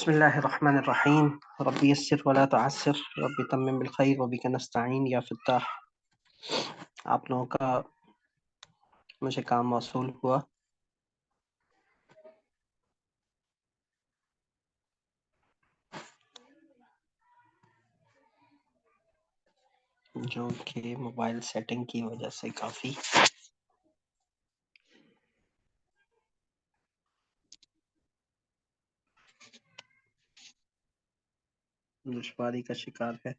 बिस्मिल्लाहिर्रहमानिर्रहीम रब्बी यस्सिर वला तुअस्सिर रब्बी तम्मिम बिल खैर व बिका नस्तईन या फ़त्ताह। आप लोगों का मुझे काम मौसूल हुआ जो कि मोबाइल सेटिंग की वजह से काफ़ी दुश्वारी का शिकार है।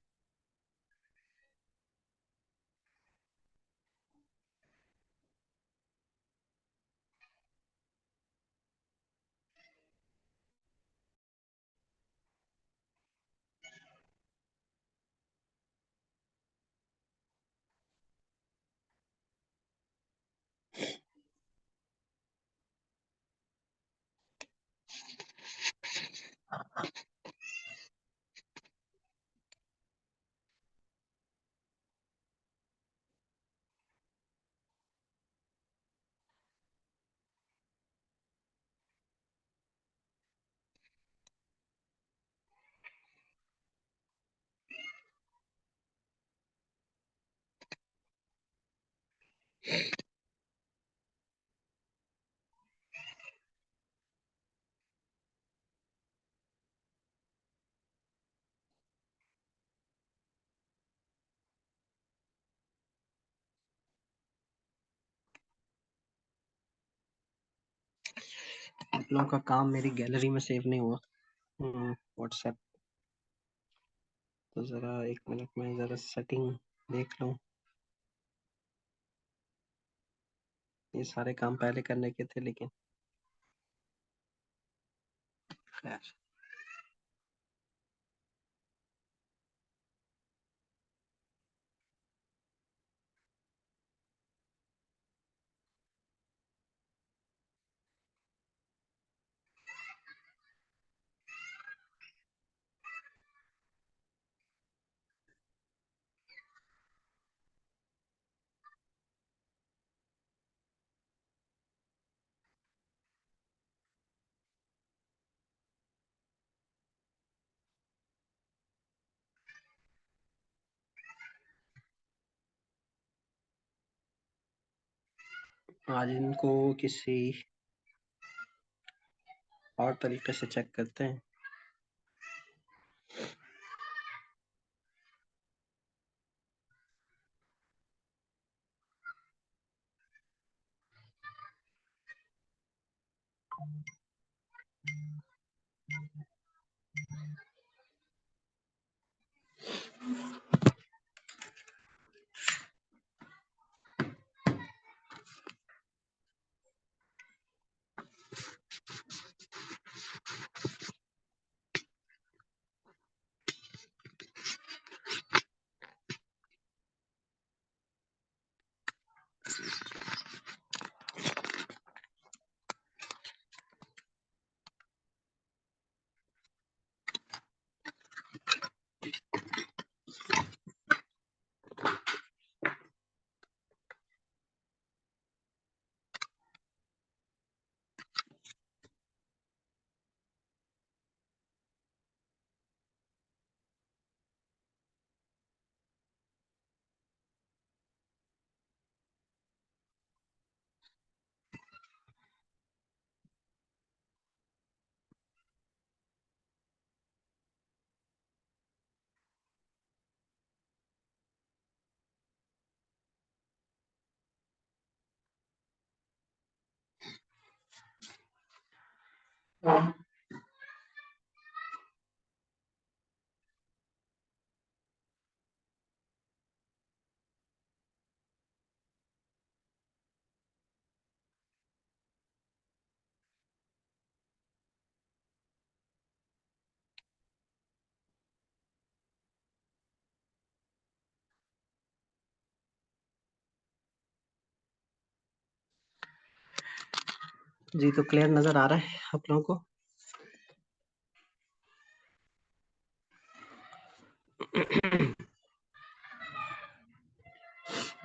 आप लोगों का काम मेरी गैलरी में सेव नहीं हुआ व्हाट्सएप। तो ज़रा एक मिनट में ज़रा सेटिंग देख लूँ। ये सारे काम पहले करने के थे लेकिन खैर। आज इनको किसी और तरीके से चेक करते हैं। जी तो क्लियर नज़र आ रहा है आप लोगों को?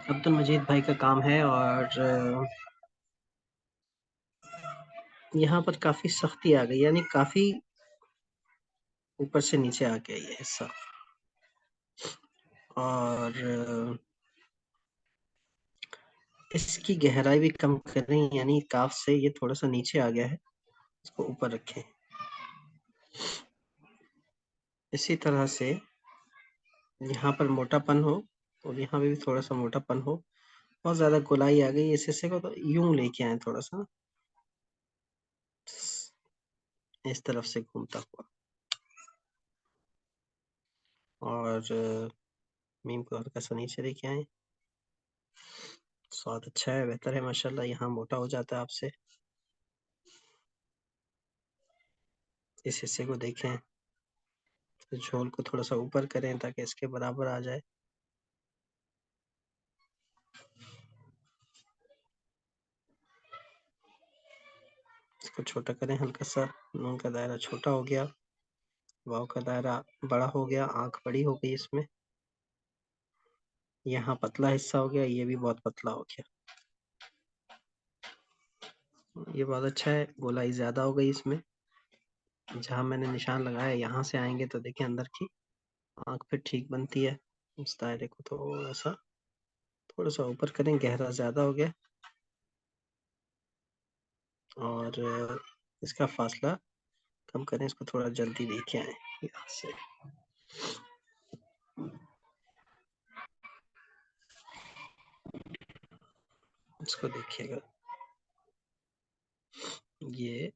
अब्दुल मजीद भाई का काम है और यहाँ पर काफ़ी सख्ती आ गई, यानी काफ़ी ऊपर से नीचे आ गया ये हिस्सा। और इसकी गहराई भी कम करें, यानी काफ से ये थोड़ा सा नीचे आ गया है, इसको ऊपर रखें। इसी तरह से यहाँ पर मोटापन हो और यहाँ पे भी थोड़ा सा मोटापन हो। बहुत ज्यादा गोलाई आ गई इस हिस्से को, तो यूं लेके आए थोड़ा सा इस तरफ से घूमता हुआ, और मीम को हल्का सा नीचे लेके आए। स्वाद अच्छा है, बेहतर है माशाल्लाह। यहाँ मोटा हो जाता है आपसे। इस हिस्से को देखें, तो झोल को थोड़ा सा ऊपर करें ताकि इसके बराबर आ जाए। इसको छोटा करें हल्का सा। नून का दायरा छोटा हो गया, वाव का दायरा बड़ा हो गया, आंख बड़ी हो गई इसमें। यहाँ पतला हिस्सा हो गया, ये भी बहुत पतला हो गया। ये बहुत अच्छा है, गोलाई ज्यादा हो गई इसमें। जहाँ मैंने निशान लगाया यहाँ से आएंगे तो देखिए अंदर की आंख फिर ठीक बनती है। इस दायरे को थोड़ा सा ऊपर करें, गहरा ज्यादा हो गया। और इसका फासला कम करें, इसको थोड़ा जल्दी लेके आए यहाँ से। इसको देखिएगा, ये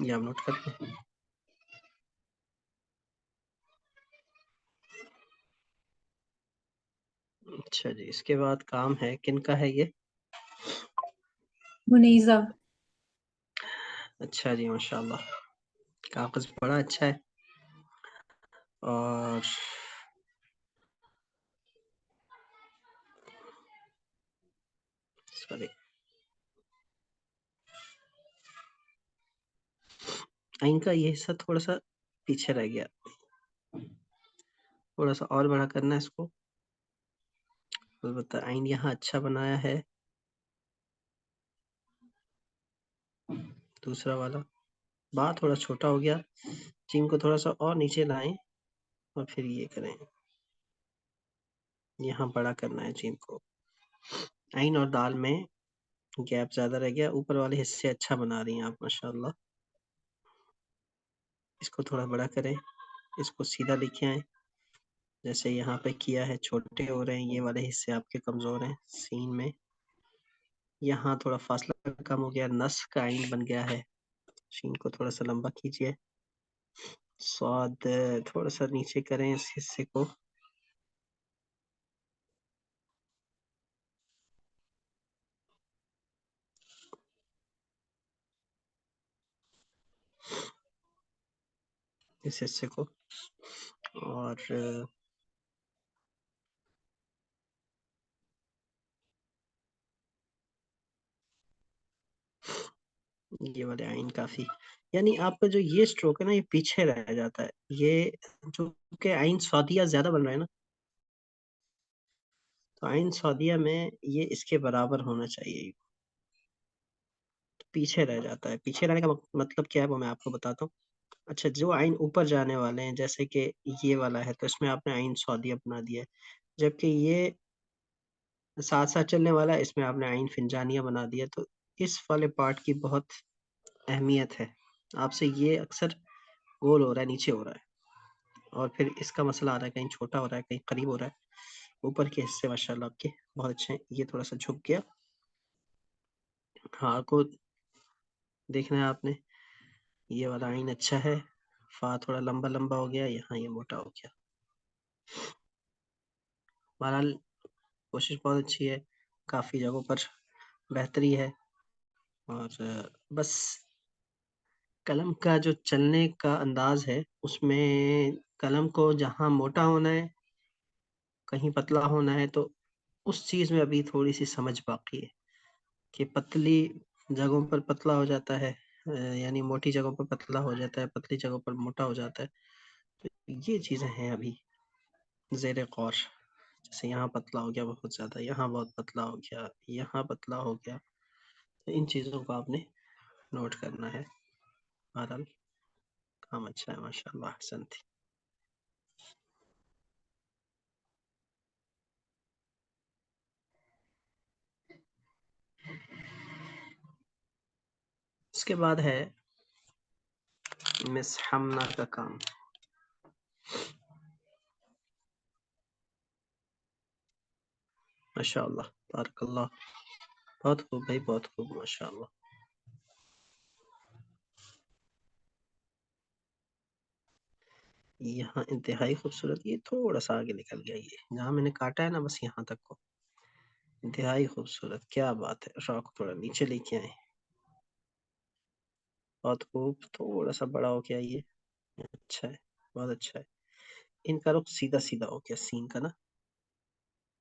आप नोट करते हैं। अच्छा जी, इसके बाद काम है, किनका है ये? मुनीजा। अच्छा जी, माशाल्लाह, कागज बड़ा अच्छा है। और सॉरी, इनका ये हिस्सा थोड़ा सा पीछे रह गया, थोड़ा सा और बड़ा करना है इसको। अलबत्ता आइन यहाँ अच्छा बनाया है, दूसरा वाला बात थोड़ा छोटा हो गया। चीन को थोड़ा सा और नीचे लाएं और फिर ये करें, यहाँ बड़ा करना है चीन को। आइन और दाल में गैप ज्यादा रह गया, ऊपर वाले हिस्से अच्छा बना रही हैं आप माशाल्लाह। इसको थोड़ा बड़ा करें, इसको सीधा लिखे आए, जैसे यहाँ पे किया है। छोटे हो रहे हैं ये वाले हिस्से, आपके कमजोर हैं सीन में। यहाँ थोड़ा फासला कम हो गया, नस का आइन बन गया है। शीन को थोड़ा सा लंबा कीजिए। स्वाद थोड़ा सा नीचे करें इस हिस्से को। इस हिस्से को, और ये वाले आइन काफी, यानी आपका जो ये स्ट्रोक है ना, ये पीछे रह जाता है। ये जो के आइन सौदिया ज्यादा बन रहा है ना, तो आइन सौदिया में ये इसके बराबर होना चाहिए। तो पीछे रह जाता है। पीछे रहने का मतलब क्या है वो मैं आपको बताता हूँ। अच्छा, जो आइन ऊपर जाने वाले हैं, जैसे कि ये वाला है, तो इसमें आपने आइन सौदिया बना दिया है। जबकि ये साथ साथ चलने वाला है, इसमें आपने आइन फिंजानिया बना दिया। तो इस वाले पार्ट की बहुत अहमियत है। आपसे ये अक्सर गोल हो रहा है, नीचे हो रहा है, और फिर इसका मसला आ रहा है, कहीं छोटा हो रहा है, कहीं करीब हो रहा है। ऊपर के हिस्से माशाल्लाह आपके बहुत अच्छे हैं। ये थोड़ा सा झुक गया। हाँ को देखना है आपने, ये वाला आइन अच्छा है। फा थोड़ा लंबा लंबा हो गया, यहाँ ये मोटा हो गया। बहरहाल कोशिश बहुत अच्छी है, काफ़ी जगहों पर बेहतरी है। और बस कलम का जो चलने का अंदाज है, उसमें कलम को जहाँ मोटा होना है, कहीं पतला होना है, तो उस चीज़ में अभी थोड़ी सी समझ बाकी है कि पतली जगहों पर पतला हो जाता है, यानी मोटी जगहों पर पतला हो जाता है, पतली जगहों पर मोटा हो जाता है। तो ये चीज़ें हैं अभी ज़ेर गौर। जैसे यहाँ पतला हो गया बहुत ज़्यादा, यहाँ बहुत पतला हो गया, यहाँ पतला हो गया। तो इन चीज़ों को आपने नोट करना है। बहरहाल काम अच्छा है माशाल्लाह, अहसन थी। इसके बाद है मिस हमना का काम। माशाल्लाह, बारकल्लाह, बहुत खूब भाई, बहुत खूब, माशाल्लाह। यहाँ इंतहाई खूबसूरत, ये थोड़ा सा आगे निकल गया, ये जहाँ मैंने काटा है ना, बस यहाँ तक को। इंतहाई खूबसूरत, क्या बात है। रॉक थोड़ा नीचे लेके आए, बहुत खूब, थोड़ा सा बड़ा हो गया ये। अच्छा है, बहुत अच्छा है। इनका रुख सीधा सीधा हो गया, सीन का ना,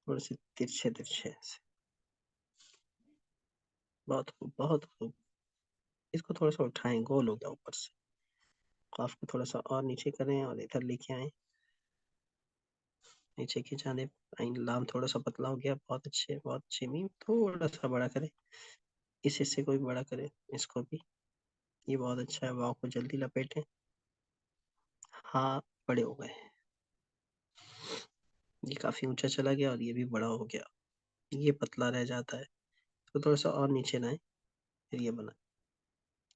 थोड़े से तिरछे तिरछे ऐसे। बहुत खूब, बहुत खूब। इसको थोड़ा सा उठाएं, गोल हो गया ऊपर से। काफ को थोड़ा सा और नीचे करें और इधर लेके आए, नीचे की जानिब। आइन लाम थोड़ा सा पतला हो गया, बहुत अच्छे, बहुत अच्छे। मीम थोड़ा सा बड़ा करें, इस हिस्से को भी बड़ा करें, इसको भी। ये बहुत अच्छा है। वाव को जल्दी लपेटें। हाँ, बड़े हो गए। ये काफी ऊंचा चला गया और ये भी बड़ा हो गया। ये पतला रह जाता है, तो थोड़ा सा और नीचे लाएं, फिर ये बना।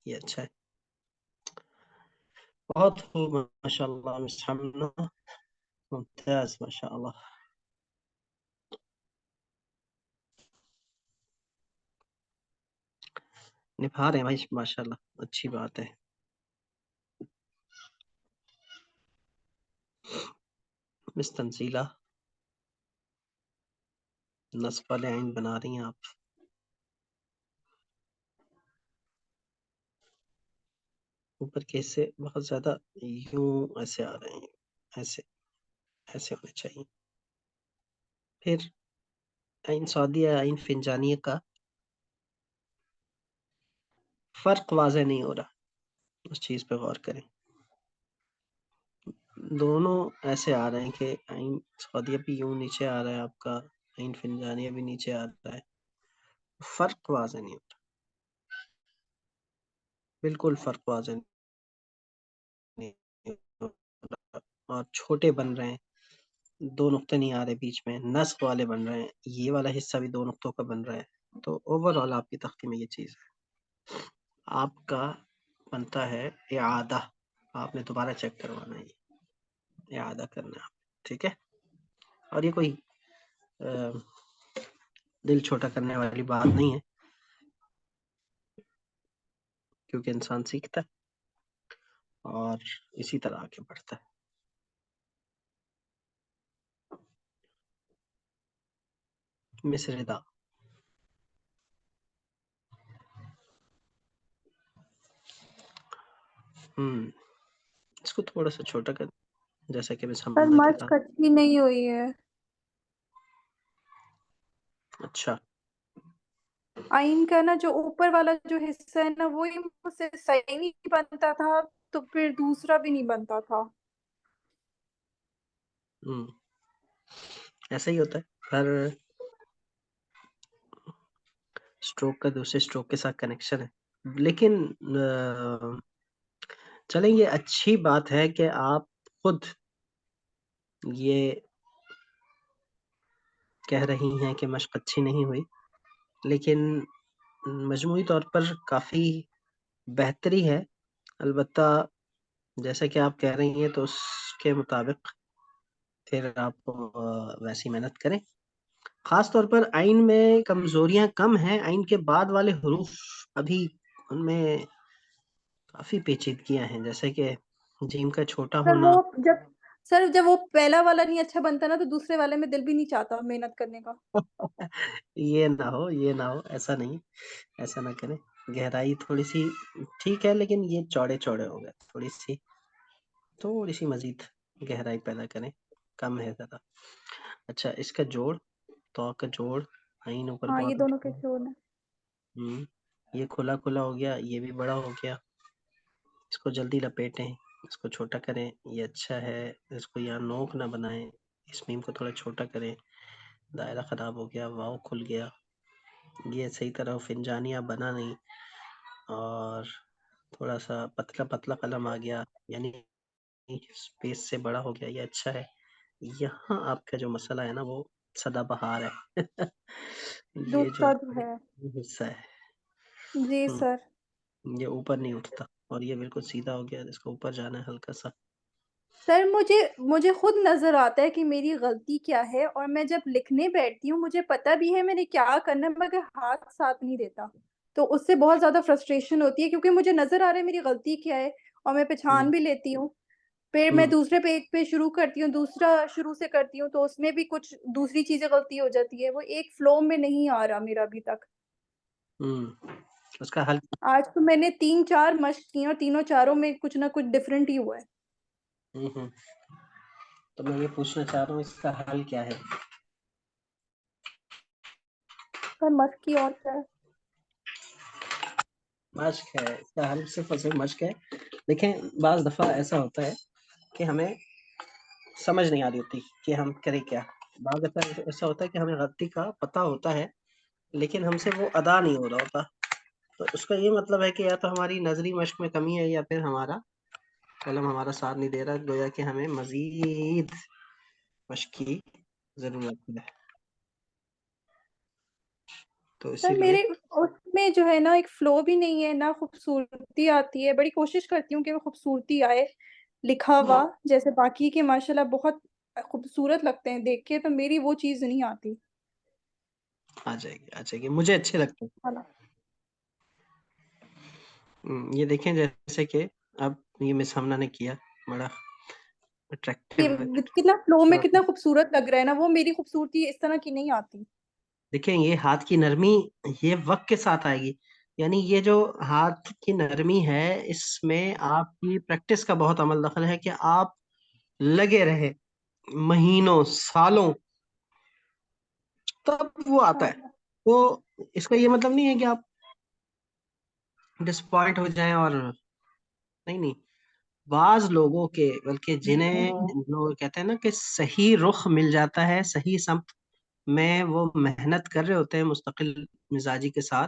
ये अच्छा है, बहुत खूब, माशाल्लाह मिस हमना, मुमताज माशाल्लाह। निभा रहे हैं भाई, माशाल्लाह, अच्छी बात है। मिस तंजीला, नस्ब वाले आइन बना रही हैं आप। ऊपर के हिस्से बहुत ज्यादा यूं ऐसे आ रहे हैं, ऐसे, ऐसे होने चाहिए। फिर आइन सौदिया, आइन फिंजानिया का फर्क वाज़ेह नहीं हो रहा, उस चीज पे गौर करें। दोनों ऐसे आ रहे हैं कि आइन सौदिया भी यूं नीचे आ रहा है आपका, आइन फिंजानिया भी नीचे आ रहा है। फर्क वाज़ेह नहीं हो रहा, बिल्कुल फर्क वाज़ेह नहीं हो रहा, और छोटे बन रहे हैं। दो नुक्ते नहीं आ रहे बीच में, नस्ख वाले बन रहे हैं। ये वाला हिस्सा भी दो नुक्तों का बन रहा है। तो ओवरऑल आपकी तख्ती में ये चीज है। आपका बनता है इआदा, आपने दोबारा चेक करवाना है, इआदा करना है आप, ठीक है। और ये कोई अ, दिल छोटा करने वाली बात नहीं है, क्योंकि इंसान सीखता है और इसी तरह आगे बढ़ता है। मिस रिदा, इसको थोड़ा सा छोटा कर, जैसा कि मिस पर हमदा के मस्त कहा। अच्छी नहीं हुई है। अच्छा, आइन का ना जो ऊपर वाला जो हिस्सा है ना, वो ही मुझसे सही नहीं बनता था, तो फिर दूसरा भी नहीं बनता था। हम्म, ऐसा ही होता है। हर स्ट्रोक का दूसरे स्ट्रोक के साथ कनेक्शन है। लेकिन चलें, ये अच्छी बात है कि आप खुद ये कह रही हैं कि मशक अच्छी नहीं हुई, लेकिन मजमूई तौर पर काफ़ी बेहतरी है। अलबत्ता जैसा कि आप कह रही हैं, तो उसके मुताबिक फिर आप वैसी मेहनत करें। खास तौर पर आइन में कमजोरियां कम हैं, आइन के बाद वाले हरूफ अभी उनमें काफी पेचीदगियां हैं, जैसे कि जीम का छोटा सर वो होना। जब सर जब वो पहला वाला नहीं अच्छा बनता ना, तो दूसरे वाले में दिल भी नहीं चाहता मेहनत करने का। ये ना हो, ये ना हो, ऐसा नहीं, ऐसा ना करें। गहराई थोड़ी सी ठीक है, लेकिन ये चौड़े चौड़े हो गए, थोड़ी सी मजीद गहराई पैदा करें, कम है ज्यादा। अच्छा, इसका जोड़, तो का जोड़, आइन ऊपर हाँ, ये बहुत दोनों उठी है। कैसे होना। ये खुला खुला हो गया, ये भी बड़ा हो गया। इसको जल्दी लपेटें, इसको छोटा करें, ये अच्छा है। इसको यहाँ नोक ना बनाएं, इस मीम को थोड़ा छोटा करें। दायरा खराब हो गया, वाव खुल गया, ये सही तरह फिंजानिया बना नहीं। और थोड़ा सा पतला पतला कलम आ गया, यानी स्पेस से बड़ा हो गया, ये अच्छा है। यहाँ आपका जो मसला है ना वो सदाबहार है। ये जो दूसरा जो है। हिस्सा है, जी हम्म, सर। ये ऊपर नहीं उठता, और ये बिल्कुल सीधा हो गया, इसको ऊपर जाना है हल्का सा। सर मुझे मुझे खुद नज़र आता है कि मेरी गलती क्या है, और मैं जब लिखने बैठती हूँ मुझे पता भी है मैंने क्या करना है, मगर हाथ साथ नहीं देता। तो उससे बहुत ज़्यादा फ्रस्ट्रेशन होती है, क्योंकि मुझे नज़र आ रहा है मेरी गलती क्या है, और मैं हम्म पहचान भी लेती हूँ। फिर मैं हम्म दूसरे पेज पे शुरू करती हूँ, दूसरा शुरू से करती हूँ, तो उसमें भी कुछ दूसरी चीज़ें गलती हो जाती है। वो एक फ्लो में नहीं आ रहा मेरा अभी तक। उसका हल। आज तो मैंने 3-4 मश्क की हैं और तीनों चारों में कुछ ना कुछ डिफरेंट ही हुआ है। हम्म। तो मैं ये पूछना चाह रहा हूँ, इसका हल क्या है? पर मश्क की और क्या है? मश्क है इसका हल, सिर्फ और सिर्फ मश्क है। देखें, बाज दफा ऐसा होता है कि हमें समझ नहीं आ रही होती कि हम करें क्या। बाज दफा ऐसा होता है कि हमें गलती का पता होता है, लेकिन हमसे वो अदा नहीं हो रहा होता। तो उसका ये मतलब है कि या तो हमारी नजरी मश्क में कमी है, या फिर हमारा कलम हमारा साथ नहीं दे रहा, गोया कि हमें मजीद मश्क की जरूरत है। तो सर इसीलिए मेरे उसमें जो है ना एक फ्लो भी नहीं है, ना खूबसूरती आती है। बड़ी कोशिश करती हूँ कि वो खूबसूरती आए लिखा हुआ, जैसे बाकी के माशाल्लाह बहुत खूबसूरत लगते हैं देख के, तो मेरी वो चीज़ नहीं आती। आ जाएगी, आ जाएगी, मुझे अच्छे लगते हैं। हाँ। ये देखें, जैसे कि अब ये मिस हमना ने किया, बड़ा ये अट्रैक्टिव। कितना फ्लो में कितना खूबसूरत लग रहा है ना, वो मेरी खूबसूरती इस तरह की नहीं आती। देखें, ये हाथ की नरमी ये वक्त के साथ आएगी। यानी ये जो हाथ की नरमी है, इसमें आपकी प्रैक्टिस का बहुत अमल दखल है, कि आप लगे रहे महीनों सालों, तब वो आता है। इंशाल्लाह। तो इसका ये मतलब नहीं है कि आप डिसपॉइंट हो जाएं, और नहीं नहीं, बाज लोगों के, बल्कि जिन्हें लोग कहते हैं ना कि सही रुख मिल जाता है, सही समत में वो मेहनत कर रहे होते हैं मुस्तकिल मिजाजी के साथ,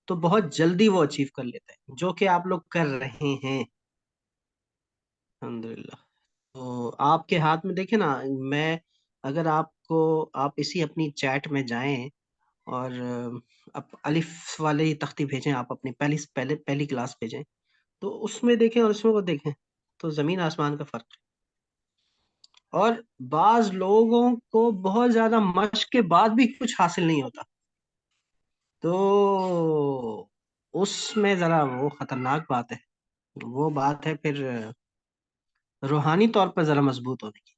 तो बहुत जल्दी वो अचीव कर लेते हैं, जो कि आप लोग कर रहे हैं, अल्हम्दुलिल्लाह। तो आपके हाथ में देखे ना, मैं अगर आपको, आप इसी अपनी चैट में जाएं और आप अलिफ वाले ही तख्ती भेजें, आप अपनी पहली क्लास भेजें, तो उसमें देखें और इसमें वो देखें, तो जमीन आसमान का फर्क है। और बाज लोगों को बहुत ज्यादा मशक के बाद भी कुछ हासिल नहीं होता, तो उसमें जरा वो खतरनाक बात है। वो बात है फिर रूहानी तौर पर जरा मजबूत होने की।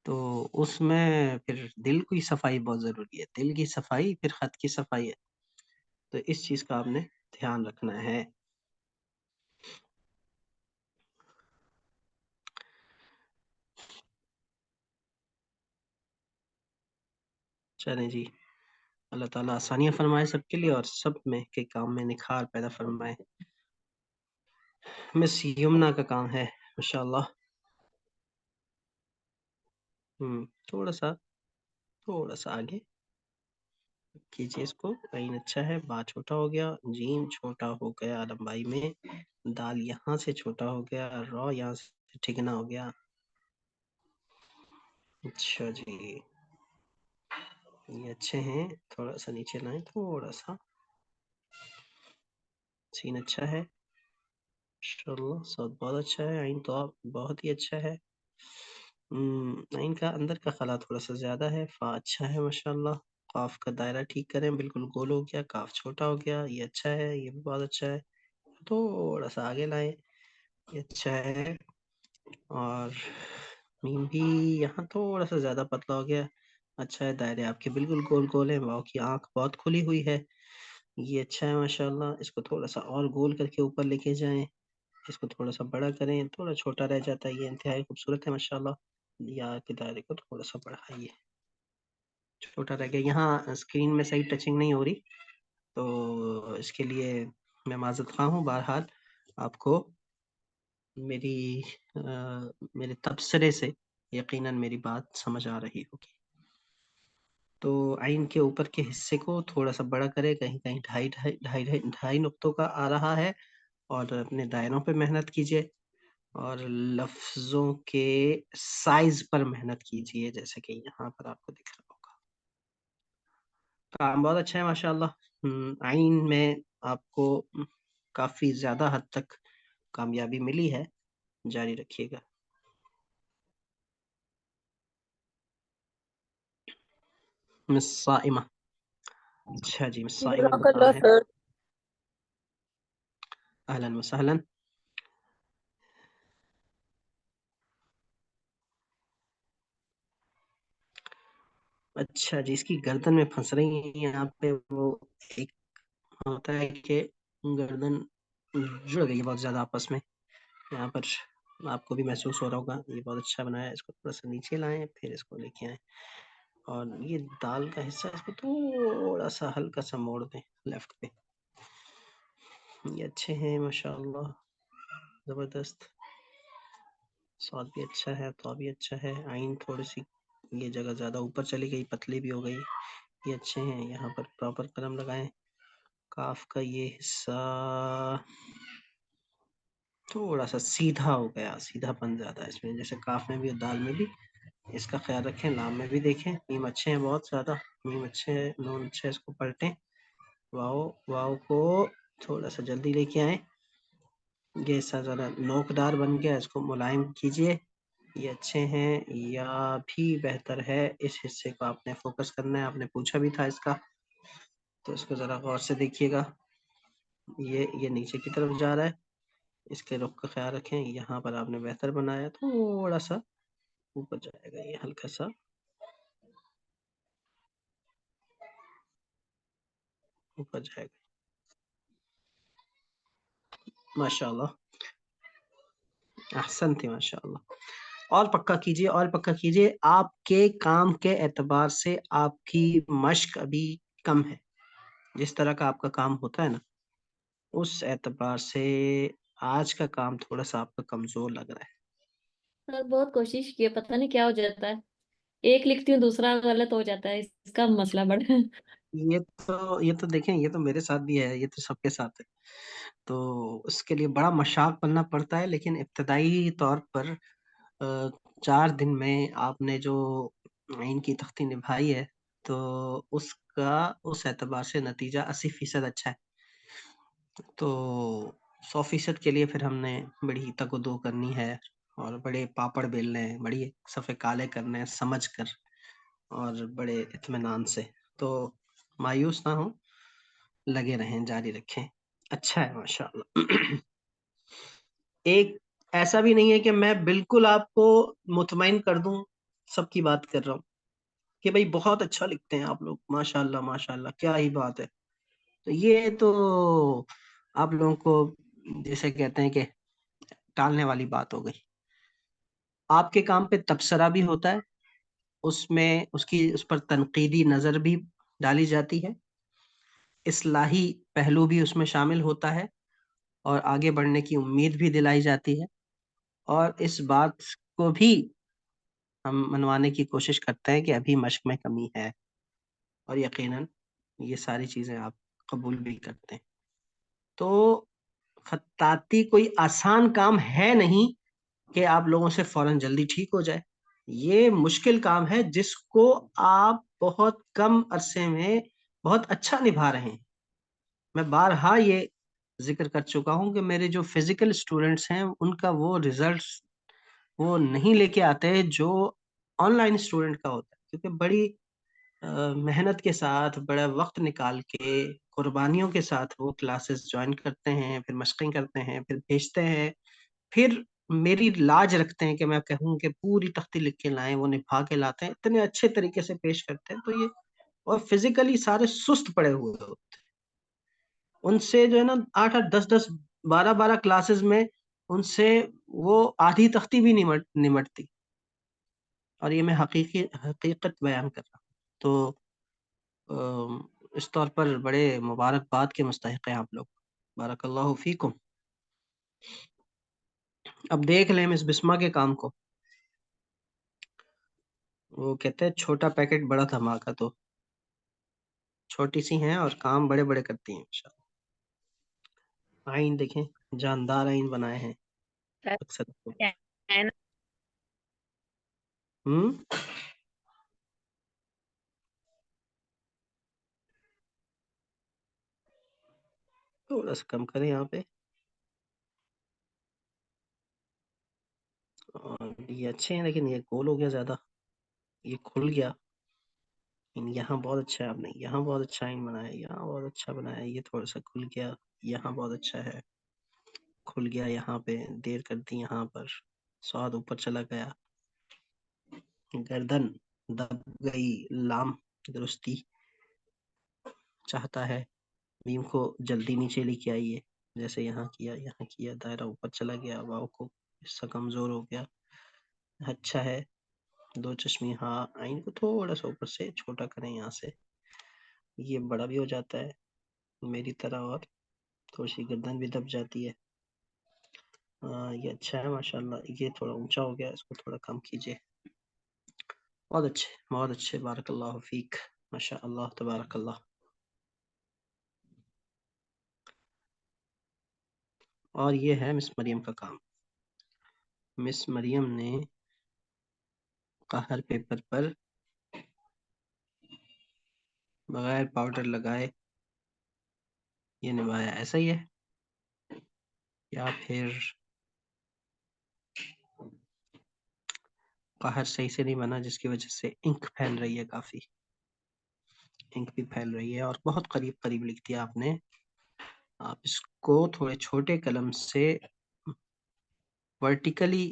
तो उसमें फिर दिल की सफाई बहुत जरूरी है, दिल की सफाई फिर खत की सफाई है। तो इस चीज का आपने ध्यान रखना है। चलें जी, अल्लाह ताला आसानियां फरमाए सबके लिए, और सब में के काम में निखार पैदा फरमाए। मिस यमुना का काम है माशाल्लाह। थोड़ा सा, थोड़ा सा आगे कीजिए इसको। आइन अच्छा है, बा छोटा हो गया, जीम छोटा हो गया लंबाई में, दाल यहाँ से छोटा हो गया, रॉ यहाँ से ठिकना हो गया। अच्छा जी, ये अच्छे हैं। थोड़ा सा नीचे लाएं, थोड़ा सा। सीन अच्छा है माशाल्लाह, सब बहुत अच्छा है। आइन तो आप बहुत ही अच्छा है। आइन का अंदर का खला थोड़ा सा ज्यादा है। फा अच्छा है माशाल्लाह। काफ का दायरा ठीक करें, बिल्कुल गोल हो गया, काफ छोटा हो गया, ये अच्छा है, ये भी बहुत अच्छा है। थोड़ा सा आगे लाएं, ये अच्छा है। और मीम भी यहाँ थोड़ा सा ज्यादा पतला हो गया, अच्छा है। दायरे आपके बिल्कुल गोल गोल है, वाव की आंख बहुत खुली हुई है, ये अच्छा है माशाल्लाह। इसको थोड़ा सा और गोल करके ऊपर लेके जाएं, इसको थोड़ा सा बड़ा करें, थोड़ा छोटा रह जाता है, ये इंतहाई खूबसूरत है माशाल्लाह। या के दायरे को थोड़ा सा बढ़ाइए, छोटा रह गया, यहाँ स्क्रीन में सही टचिंग नहीं हो रही, तो इसके लिए मैं माजरत खा हूँ। बहरहाल आपको मेरी मेरे तबसरे से यकीनन मेरी बात समझ आ रही होगी। तो आइन के ऊपर के हिस्से को थोड़ा सा बड़ा करें, कहीं कहीं ढाई ढाई ढाई ढाई ढाई नुक्तों का आ रहा है, और अपने दायरों पे मेहनत कीजिए और लफ्ज़ों के साइज़ पर मेहनत कीजिए, जैसे कि यहाँ पर आपको दिख रहा होगा। काम बहुत अच्छा है माशाअल्लाह। आइन में आपको काफ़ी ज़्यादा हद तक कामयाबी मिली है, जारी रखिएगा। मिस साइमा। अच्छा जी, मिस साइमा कहाँ जज़ाकल्लाह हैं? सर। अहलन व सहलन। अच्छा जी, इसकी गर्दन में फँस रही हैं यहाँ पे, वो एक होता है कि गर्दन जुड़ गई है बहुत ज़्यादा आपस में। यहाँ पर आपको भी महसूस हो रहा होगा, ये बहुत अच्छा बनाया है, इसको थोड़ा-सा नीचे लाएँ, फिर इसको लेके आएँ और ये दाल का हिस्सा इसको थोड़ा-सा हल्का-सा मोड़ दें लेफ्ट पे। ये अच्छे हैं माशाअल्लाह, ज़बरदस्त। स्वाद भी अच्छा है, तो भी अच्छा है। आइन थोड़ी-सी ये जगह ज़्यादा ऊपर चली गई, पतली भी हो गई। ये अच्छे हैं, यहाँ पर प्रॉपर कलम लगाएँ। काफ का ये हिस्सा थोड़ा-सा सीधा हो गया, सीधापन ज़्यादा है इसमें, जैसे काफ में भी और दाल में भी। इसका ख़्याल रखें, लाम में भी देखें। मीम अच्छे हैं बहुत ज़्यादा, मीम अच्छे हैं, नून अच्छे है, इसको पलटें। वाओ, वाओ को थोड़ा-सा जल्दी लेके आएँ। ये हिस्सा ज़रा नोकदार बन गया, इसको मुलायम कीजिए। ये अच्छे हैं या भी बेहतर है, इस हिस्से को आपने फ़ोकस करना है, आपने पूछा भी था इसका, तो इसको ज़रा गौर से देखिएगा। ये नीचे की तरफ जा रहा है, इसके रुख का ख़्याल रखें। यहाँ पर आपने बेहतर बनाया, थोड़ा-सा ऊपर जाएगा ये हल्का-सा, ऊपर जाएगा। माशाअल्लाह, अहसनती माशाअल्लाह। और पक्का कीजिए और पक्का कीजिए, आपके काम के एतबार से आपकी मश्क अभी कम है। जिस तरह का आपका काम होता है ना, उस एतबार से आज का काम थोड़ा-सा आपका कमज़ोर लग रहा है। सर बहुत कोशिश की है, पता नहीं क्या हो जाता है। एक लिखती हूँ, दूसरा गलत हो जाता है, इसका मसला बड़ा है। ये तो देखें, ये तो मेरे साथ भी है, ये तो सबके साथ है। तो उसके लिए बड़ा मशाक पड़ना पड़ता है, लेकिन इब्तदाई तौर पर 4 दिन में आपने जो इनकी तख्ती निभाई है, तो उसका उस एतबार से नतीजा 80% अच्छा है। तो 100% के लिए फिर हमने बड़ी तग-ओ-दो करनी है और बड़े पापड़ बेलने हैं, बड़ी सफ़े काले करने हैं समझ कर और बड़े इत्मीनान से। तो मायूस ना हों, लगे रहें, जारी रखें। अच्छा है माशाअल्लाह। एक ऐसा भी नहीं है कि मैं बिल्कुल आपको मुतमईन कर दूँ, सबकी बात कर रहा हूँ, कि भई बहुत अच्छा लिखते हैं आप लोग, माशाअल्लाह, माशाअल्लाह, क्या ही बात है। तो ये तो आप लोगों को जिसे कहते हैं कि टालने वाली बात हो गई। आपके काम पे तबसरा भी होता है, उसमें उस पर तनकीदी नज़र भी डाली जाती है, इस्लाही पहलू भी उसमें शामिल होता है और आगे बढ़ने की उम्मीद भी दिलाई जाती है और इस बात को भी हम मनवाने की कोशिश करते हैं कि अभी मश्क में कमी है और यकीनन ये सारी चीज़ें आप कबूल भी करते हैं। तो खत्ताती कोई आसान काम है नहीं कि आप लोगों से फ़ौरन जल्दी ठीक हो जाए। ये मुश्किल काम है जिसको आप बहुत कम अरसे में बहुत अच्छा निभा रहे हैं। मैं बारहा ये ज़िक्र कर चुका हूँ कि मेरे जो फ़िज़िकल स्टूडेंट्स हैं, उनका वो रिज़ल्ट्स वो नहीं लेके आते जो ऑनलाइन स्टूडेंट का होता है। क्योंकि बड़ी मेहनत के साथ, बड़ा वक़्त निकाल के, कुर्बानियों के साथ वो क्लासेस जॉइन करते हैं, फिर मशक़ें करते हैं, फिर भेजते हैं, फिर मेरी लाज रखते हैं कि मैं कहूँ कि पूरी तख्ती लिख के लाएँ, वो निभा के लाते हैं, इतने अच्छे तरीके से पेश करते हैं, तो ये और फ़िज़िकली सारे सुस्त पड़े हुए होते हैं। उनसे जो है ना 8-8, 10-10, 12-12 क्लासेस में उनसे वो आधी तख्ती भी निमटती और ये मैं हकीकत बयान कर रहा हूँ। तो इस तौर पर बड़े मुबारकबाद के मुस्तहिक हैं आप लोग। बारकल्लाहु फ़ीकुम। अब देख लें मिस बिस्मा के काम को। वो कहते हैं छोटा पैकेट बड़ा धमाका, तो छोटी-सी हैं और काम बड़े-बड़े करती हैं माशाअल्लाह। आइन देखें, जानदार आइन बनाए हैं अक्सर तो। हम्म थोड़ा सा कम करें यहाँ पे। और ये अच्छे हैं, लेकिन ये गोल हो गया ज्यादा, ये खुल गया। यहाँ बहुत अच्छा है आपने, यहाँ बहुत अच्छा आइन बनाया, यहाँ बहुत अच्छा बनाया, ये थोड़ा सा खुल गया। यहाँ बहुत अच्छा है, खुल गया। यहाँ पे देर कर दी, यहाँ पर स्वाद ऊपर चला गया। गर्दन दब गई, लाम दुरुस्ती चाहता है। मीम को जल्दी नीचे लेके आइए, जैसे यहाँ किया, दायरा ऊपर चला गया, वाव को हिस्सा कमजोर हो गया। अच्छा है। दो चश्मी, हाँ आइन को थोड़ा सा ऊपर से छोटा करें यहाँ से, ये बड़ा भी हो जाता है मेरी तरह, और थोड़ी सी गर्दन भी दब जाती है। ये अच्छा है माशाल्लाह। ये थोड़ा ऊंचा हो गया, इसको थोड़ा कम कीजिए। बहुत अच्छे, बहुत अच्छे, बारकल्लाहु फीक, माशाअल्लाह तबारकल्लाह। और ये है मिस मरियम का काम। मिस मरियम ने कहर पेपर पर बगैर पाउडर लगाए ये निभाया। ऐसा ही है, या फिर कहर सही से नहीं बना, जिसकी वजह से इंक फैल रही है, काफी इंक भी फैल रही है, और बहुत करीब करीब लिख दिया आपने। आप इसको थोड़े छोटे कलम से वर्टिकली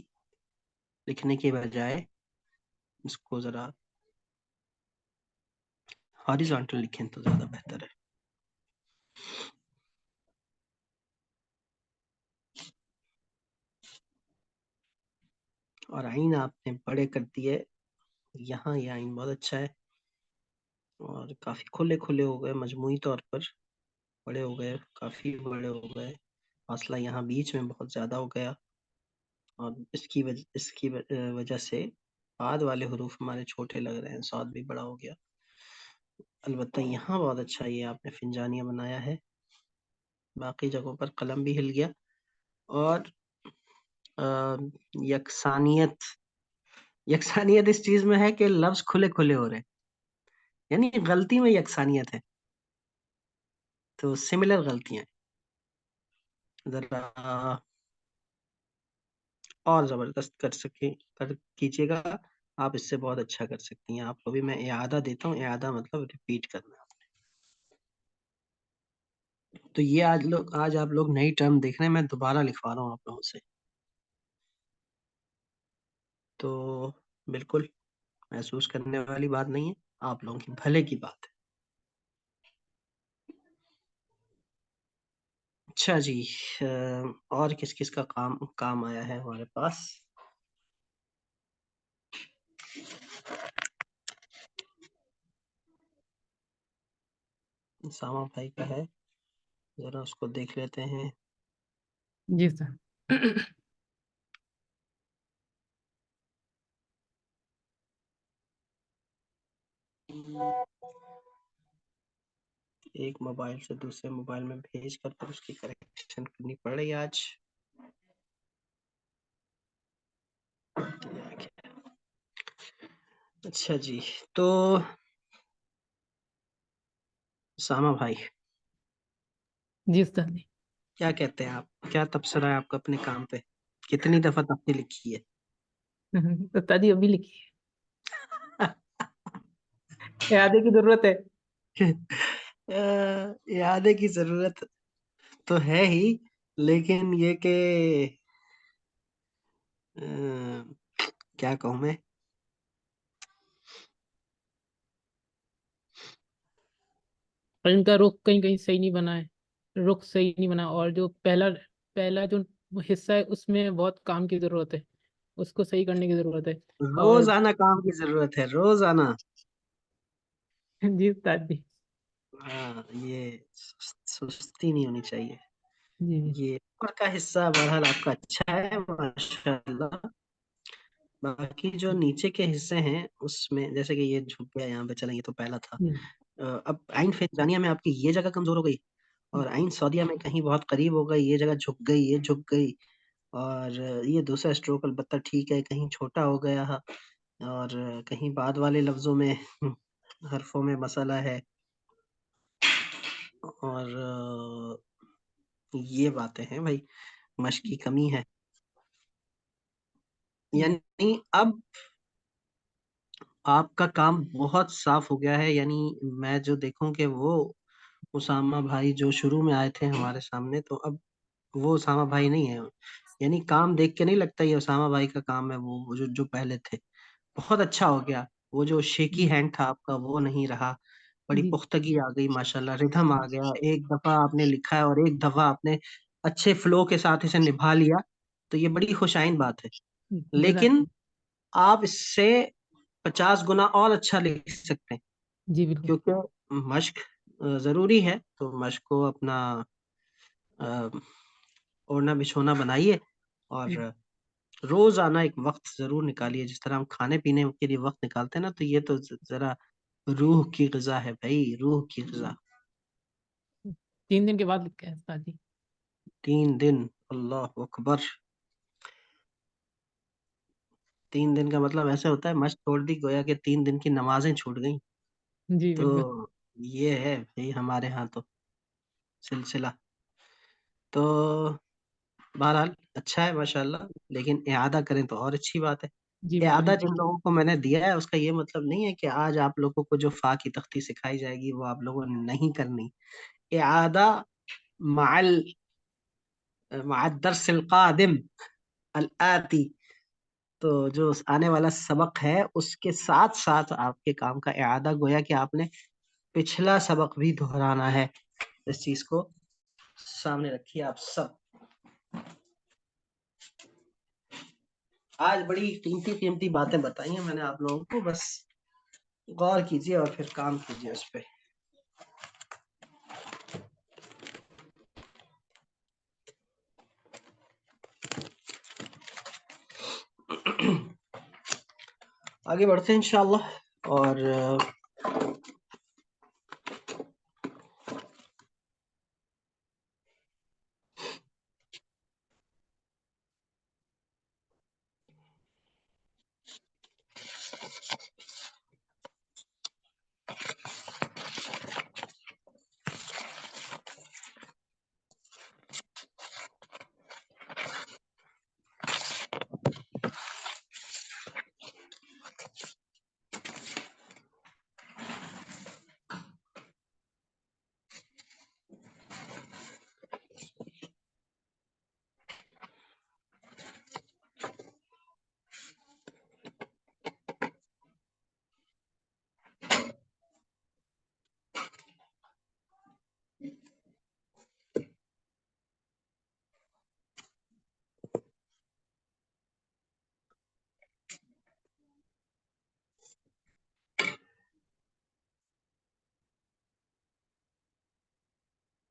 लिखने के बजाय इसको जरा हॉरिजॉन्टल लिखें तो ज्यादा बेहतर है। और आइन आपने बड़े कर दिए, यहाँ ये आइन बहुत अच्छा है, और काफी खुले खुले हो गए, मजमुई तौर पर बड़े हो गए, काफी बड़े हो गए। फासला यहाँ बीच में बहुत ज्यादा हो गया, और इसकी वजह से बाद वाले हरूफ हमारे छोटे लग रहे हैं, स्वाद भी बड़ा हो गया। अलबत्ता यहाँ बहुत अच्छा ये आपने फिंजानिया बनाया है, बाकी जगहों पर कलम भी हिल गया। और अ, यकसानियत, यकसानियत इस चीज में है कि लफ्ज खुले खुले हो रहे हैं, यानी गलती में यकसानियत है, तो सिमिलर गलतियां हैं। जरा और जबरदस्त कर कीजिएगा, आप इससे बहुत अच्छा कर सकती हैं। आपको भी मैं इआदा देता हूँ, इआदा मतलब रिपीट करना। तो ये आज आप लोग नई टर्म देख रहे हैं, मैं दोबारा लिखवा रहा हूँ आप लोगों से, तो बिल्कुल महसूस करने वाली बात नहीं है, आप लोगों की भले की बात है। अच्छा जी, और किस किस का काम काम आया है हमारे पास? सामा भाई का है, जरा उसको देख लेते हैं। जी सर। एक मोबाइल से दूसरे मोबाइल में भेज कर फिर उसकी करेक्शन करनी पड़ रही है आज। अच्छा जी, तो सामा भाई जी सर। क्या कहते हैं आप, क्या तबसरा है आपका अपने काम पे? कितनी दफा आपने लिखी है? तो दादी अभी लिखी है, यादें की जरूरत है। यादें की जरूरत तो है ही, लेकिन ये कि क्या कहूँ मैं। पर इनका रुख कहीं कहीं सही नहीं बना है, रुख सही नहीं बना, और जो पहला पहला जो हिस्सा है उसमें बहुत काम की जरूरत है, उसको सही करने की जरूरत है। और रोजाना काम की जरूरत है, रोजाना। जी दादी। हाँ, ये सुस्ती नहीं होनी चाहिए। जी जी। ये ऊपर का हिस्सा बहरहाल आपका अच्छा है माशाल्लाह। बाकी जो नीचे के हिस्से हैं उसमें, जैसे कि ये झुक गया यहाँ पे, चलेंगे तो पहला था। जी अब आइन फिजानिया में आपकी ये जगह कमजोर हो गई, और आइन सौदिया में कहीं बहुत करीब हो गई, ये जगह झुक गई, ये झुक गई, और ये दूसरा स्ट्रोक अलबत्ता ठीक है, कहीं छोटा हो गया है, और कहीं बाद वाले लफ्जों में हरफों में मसला है, और ये बातें हैं भाई, मश्क की कमी है। यानी अब आपका काम बहुत साफ हो गया है। यानी मैं जो देखूं कि वो उसामा भाई जो शुरू में आए थे हमारे सामने, तो अब वो उसामा भाई नहीं है। यानी काम देख के नहीं लगता ये उसामा भाई का काम है, वो जो जो पहले थे। बहुत अच्छा हो गया। वो जो शेकी जी हैंड था आपका वो नहीं रहा, बड़ी जी पुख्तगी आ गई माशाल्लाह, रिदम आ गया। एक दफा आपने लिखा है और एक दफा आपने अच्छे फ्लो के साथ इसे निभा लिया, तो ये बड़ी खुशाइन बात है। जजाक लेकिन आप इससे 50 गुना और अच्छा लिख सकते हैं, जी बिल्कुल क्योंकि मश्क जरूरी है। तो मश्क को अपना अ, ओढ़ना बिछोना बनाइए, और रोज आना एक वक्त जरूर निकालिए। जिस तरह हम खाने पीने के लिए वक्त निकालते हैं ना, तो ये तो जरा रूह की ग़िज़ा है भाई, रूह की ग़िज़ा। 3 दिन के बाद लिखा है उस्ताद जी। 3 दिन, अल्लाह अकबर। 3 दिन का मतलब ऐसे होता है मश्क छोड़ दी, गोया कि 3 दिन की नमाजें छूट गई। जी बिल्कुल तो ये है भाई हमारे यहाँ तो सिलसिला। तो बहरहाल अच्छा है माशाल्लाह, लेकिन इआदा करें तो और अच्छी बात है। जी बिल्कुल इआदा जिन लोगों को मैंने दिया है, उसका ये मतलब नहीं है कि आज आप लोगों को जो फा की तख्ती सिखाई जाएगी वो आप लोगों ने नहीं करनी। इआदा माल दर्सिल कादिम अल आती, तो जो आने वाला सबक है उसके साथ साथ आपके काम का इआदा, गोया कि आपने पिछला सबक भी दोहराना है। इस चीज को सामने रखिए आप सब। आज बड़ी कीमती कीमती बातें बताई हैं मैंने आप लोगों को, बस गौर कीजिए और फिर काम कीजिए उस पे। आगे बढ़ते हैं इंशाल्लाह। और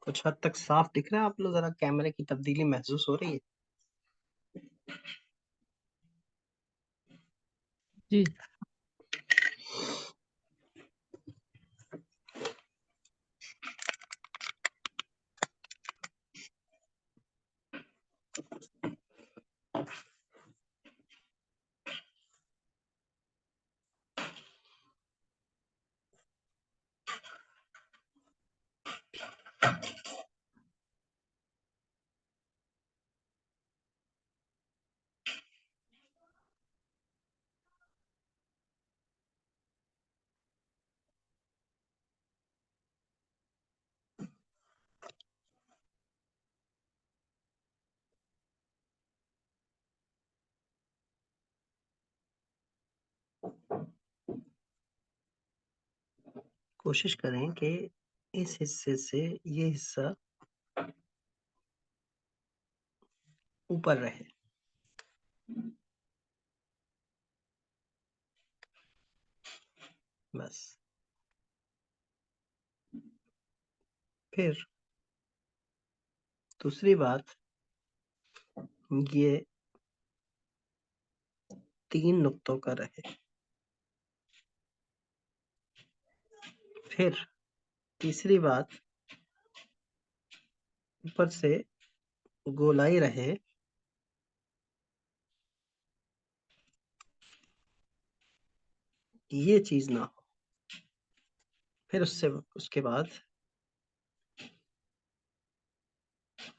कुछ हद तक साफ दिख रहा है आप लोग? जरा कैमरे की तब्दीली महसूस हो रही है? जी कोशिश करें कि इस हिस्से से ये हिस्सा ऊपर रहे। बस। फिर दूसरी बात, ये 3 नुक्तों का रहे। फिर तीसरी बात, ऊपर से गोलाई रहे, ये चीज ना हो। फिर उसके बाद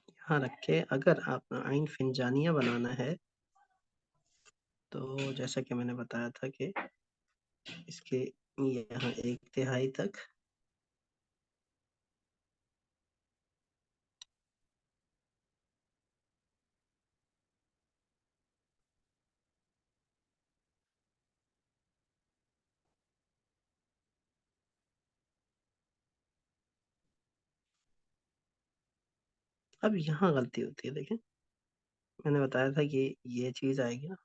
यहाँ रख के अगर आप आइन फिंजानिया बनाना है तो जैसा कि मैंने बताया था कि इसके यहाँ 1/3 तक अब यहाँ गलती होती है। देखें, मैंने बताया था कि ये चीज आएगी ना,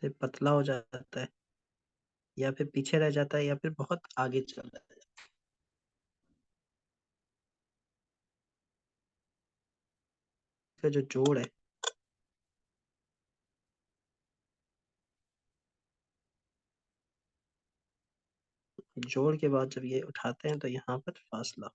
तो पतला हो जाता है या फिर पीछे रह जाता है या फिर बहुत आगे चल जाता है। इसका जो जोड़ है, जोड़ के बाद जब ये उठाते हैं तो यहाँ पर फासला।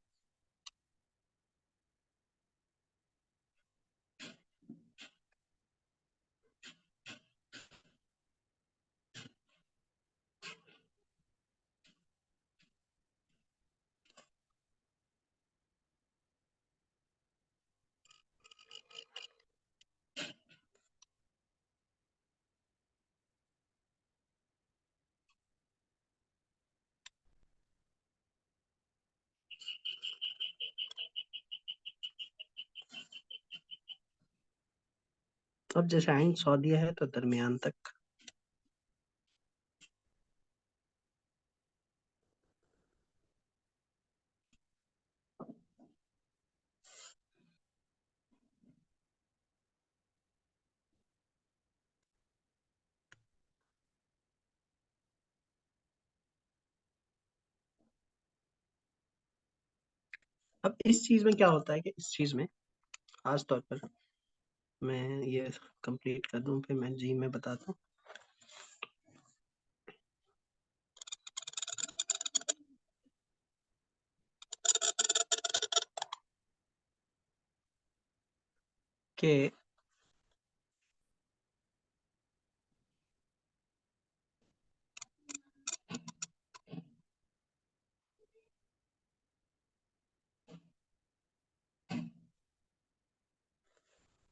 अब जैसे आइन 100 दिया है तो दरमियान तक। अब इस चीज में क्या होता है कि इस चीज में खास तौर पर मैं ये कंप्लीट कर दूं फिर मैं जी में बताता हूँ कि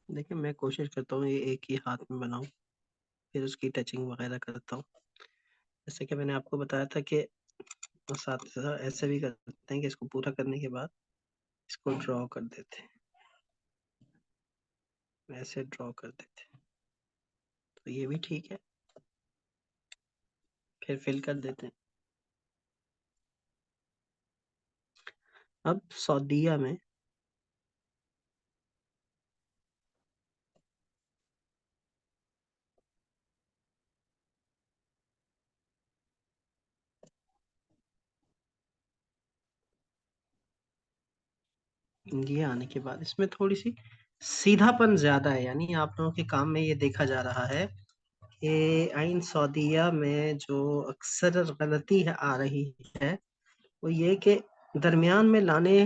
देखिए, मैं कोशिश करता हूँ ये एक ही हाथ में बनाऊं, फिर उसकी टचिंग वगैरह करता हूँ। जैसे कि मैंने आपको बताया था कि साथ साथ ऐसे भी करते हैं कि इसको पूरा करने के बाद इसको ड्रॉ कर देते हैं, ऐसे ड्रॉ कर देते हैं, तो ये भी ठीक है। फिर फिल कर देते हैं। अब सऊदीया में ये आने के बाद इसमें थोड़ी सी सीधापन ज्यादा है, यानी आप लोगों के काम में ये देखा जा रहा है कि आइन सऊदीया में जो अक्सर गलती है आ रही है वो ये कि दरमियान में लाने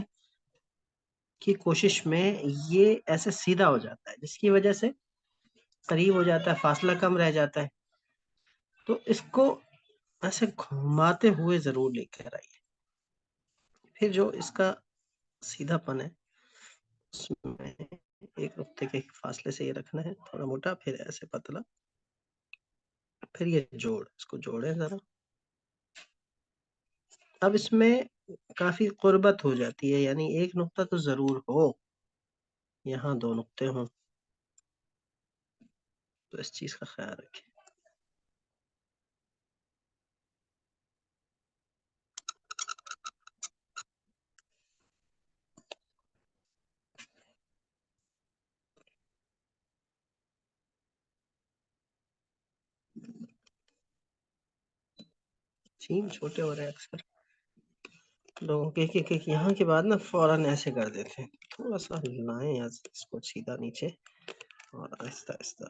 की कोशिश में ये ऐसे सीधा हो जाता है, जिसकी वजह से करीब हो जाता है, फासला कम रह जाता है। तो इसको ऐसे घुमाते हुए जरूर लेकर आइए। फिर जो इसका सीधापन है उसमें एक नुक्ते के फासले से ये रखना है, थोड़ा मोटा फिर ऐसे पतला, फिर ये इसको जोड़े जरा। अब इसमें काफी कुर्बत हो जाती है, यानी एक नुक्ता तो जरूर हो, यहाँ 2 नुक्ते हों, तो इस चीज का ख्याल रखें। सीन छोटे हो रहे हैं अक्सर लोगों के, यहाँ के बाद ना फौरन ऐसे कर देते हैं। थोड़ा सा हिलाएं या इसको सीधा नीचे और आहिस्ता आहिस्ता।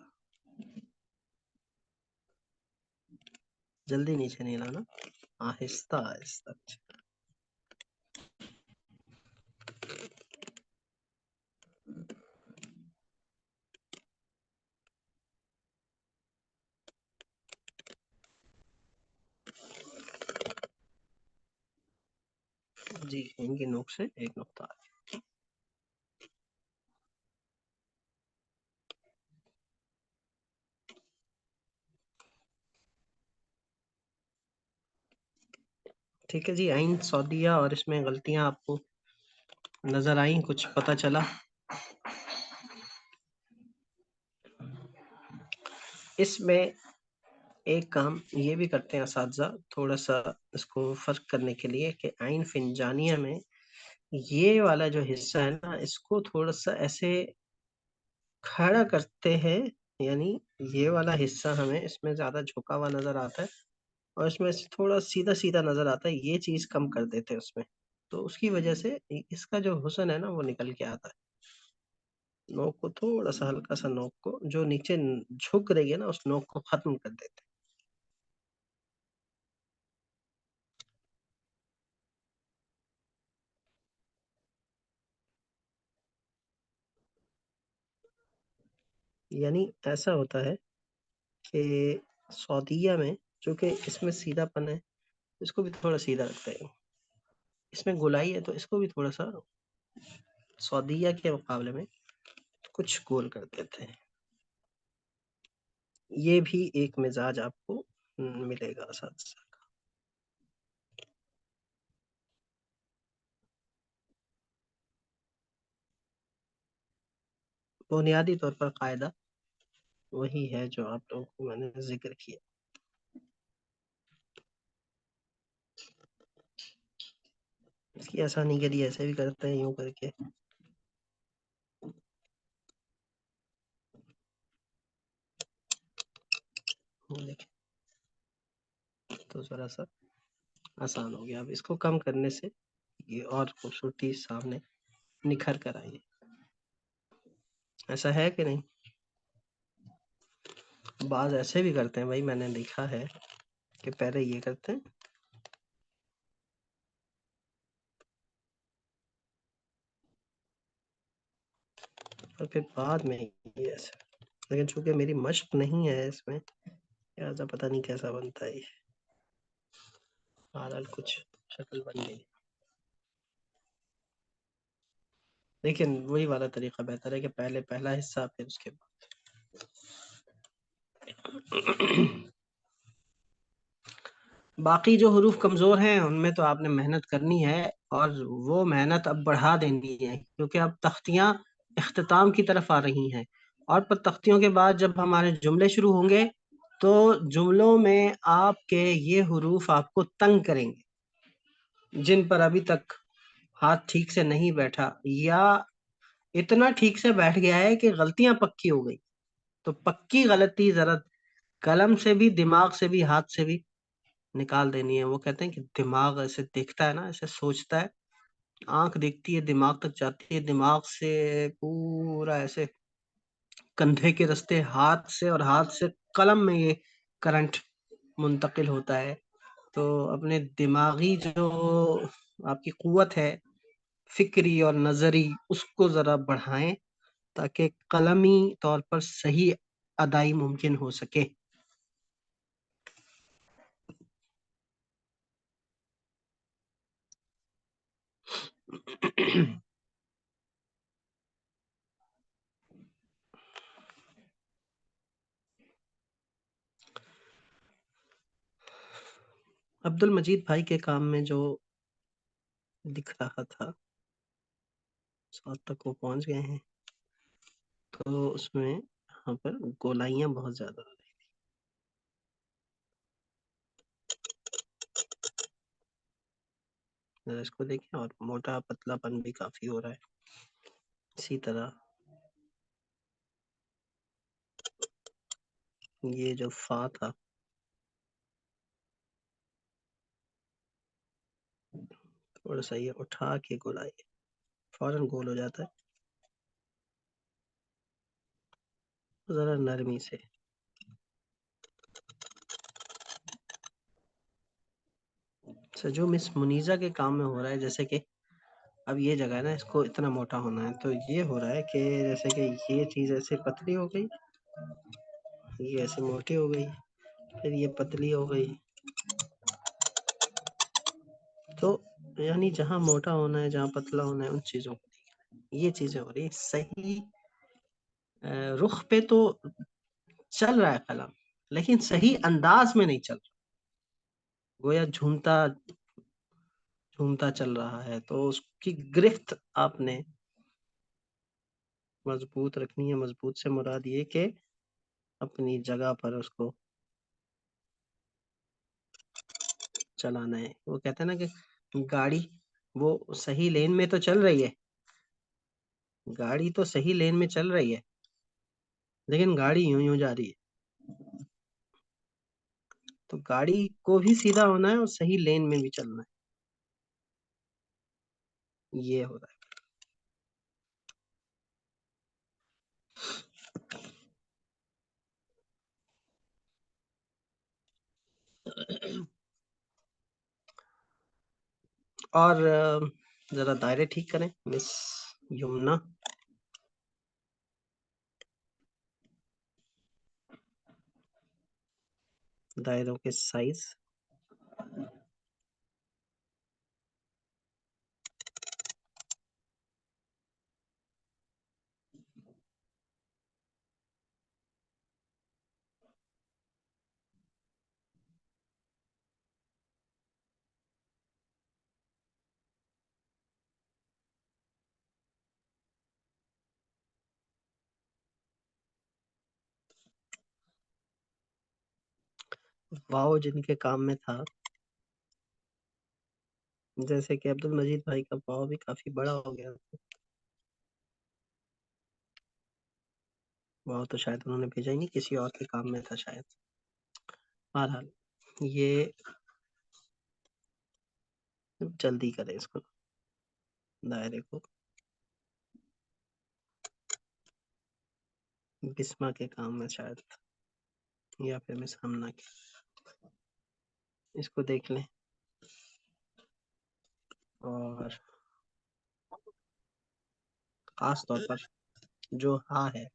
जल्दी नीचे नहीं लाना, आहिस्ता आहिस्ता। जी, इनकी नोक से एक नुक्ता। ठीक है जी, आइन सौदिया, और इसमें गलतियां आपको नजर आई, कुछ पता चला? इसमें एक काम ये भी करते हैं असातिज़ा, थोड़ा सा इसको फर्क करने के लिए, कि आइन फिंजानिया में ये वाला जो हिस्सा है ना, इसको थोड़ा सा ऐसे खड़ा करते हैं, यानी ये वाला हिस्सा हमें इसमें ज्यादा झुका हुआ नजर आता है, और इसमें से थोड़ा सीधा सीधा नजर आता है, ये चीज कम कर देते हैं उसमें। तो उसकी वजह से इसका जो हुस्न है ना, वो निकल के आता है। नोक को थोड़ा सा, हल्का सा नोक को जो नीचे झुक रही है ना, उस नोक को खत्म कर देते हैं। यानी ऐसा होता है कि सऊदीया में, चूंकि इसमें सीधापन है, इसको भी थोड़ा सीधा रखते हैं। इसमें गोलाई है, तो इसको भी थोड़ा सा सऊदीया के मुकाबले में कुछ गोल कर देते हैं। ये भी एक मिजाज आपको मिलेगा साथ। बुनियादी तौर पर कायदा वही है जो आप लोगों को मैंने जिक्र किया। इसकी आसानी के लिए ऐसे भी करते हैं, यूं करके। देखिए, तो जरा सा आसान हो गया। अब इसको कम करने से ये और खूबसूरती सामने निखर कर आई है। ऐसा है कि नहीं? बाज ऐसे भी करते हैं भाई, मैंने देखा है कि पहले ये करते हैं, और फिर बाद में ये ऐसे। लेकिन चूंकि मेरी मश्क नहीं है इसमें, लिहाजा पता नहीं कैसा बनता है ये। बहरहाल कुछ शक्ल बन गई। लेकिन वही वाला तरीका बेहतर है कि पहले पहला हिस्सा, फिर उसके बाद। बाकी जो हरूफ कमजोर हैं उनमें तो आपने मेहनत करनी है, और वो मेहनत अब बढ़ा देनी है, क्योंकि अब तख्तियां इख्तिताम की तरफ आ रही हैं। और पर तख्तियों के बाद जब हमारे जुमले शुरू होंगे, तो जुमलों में आपके ये हरूफ आपको तंग करेंगे, जिन पर अभी तक हाथ ठीक से नहीं बैठा, या इतना ठीक से बैठ गया है कि गलतियां पक्की हो गई। तो पक्की गलती जरा कलम से भी, दिमाग से भी, हाथ से भी निकाल देनी है। वो कहते हैं कि दिमाग ऐसे देखता है ना, ऐसे सोचता है, आंख देखती है, दिमाग तक जाती है, दिमाग से पूरा ऐसे कंधे के रास्ते हाथ से, और हाथ से कलम में ये करंट मुंतकिल होता है। तो अपने दिमागी जो आपकी कुव्वत है, फिक्री और नजरी, उसको जरा बढ़ाएं, ताकि कलमी तौर पर सही अदाई मुमकिन हो सके। अब्दुल मजीद भाई के काम में जो दिख रहा था, साथ तक वो पहुंच गए हैं, तो उसमें यहाँ पर गोलाइयां बहुत ज्यादा आ रही। जरा इसको देखें, और मोटा पतलापन भी काफी हो रहा है। इसी तरह ये जो फा था, थोड़ा सा ये उठा के गोलाई, फौरन गोल हो जाता है। जरा नरमी से। अच्छा, जो मिस मुनीजा के काम में हो रहा है, जैसे कि अब ये जगह है ना, इसको इतना मोटा होना है, तो ये हो रहा है कि जैसे कि ये चीज ऐसे पतली हो गई, ये ऐसे मोटी हो गई, फिर ये पतली हो गई, तो यानी जहाँ मोटा होना है, जहाँ पतला होना है, उन चीजों को ये चीजें हो रही है। सही रुख पे तो चल रहा है कलम, लेकिन सही अंदाज में नहीं चल रहा, गोया झूमता झूमता चल रहा है। तो उसकी गिरफ्त आपने मजबूत रखनी है। मजबूत से मुराद ये कि अपनी जगह पर उसको चलाना है। वो कहते हैं ना कि गाड़ी वो सही लेन में तो चल रही है, गाड़ी तो सही लेन में चल रही है, लेकिन गाड़ी यूं यूं जा रही है। तो गाड़ी को भी सीधा होना है और सही लेन में भी चलना है, ये हो रहा है। और जरा दायरे ठीक करें मिस यमुना। दायरों के साइज वाव जिनके काम में था, जैसे कि अब्दुल मजीद भाई का वाव भी काफी बड़ा हो गया। वाव तो शायद उन्होंने भेजा ही नहीं, किसी और के काम में था शायद। बहरहाल ये जल्दी करें इसको, दायरे को। बिस्मा के काम में शायद, या फिर मिस हमना के, इसको देख लें। और खास तौर पर जो हाँ है,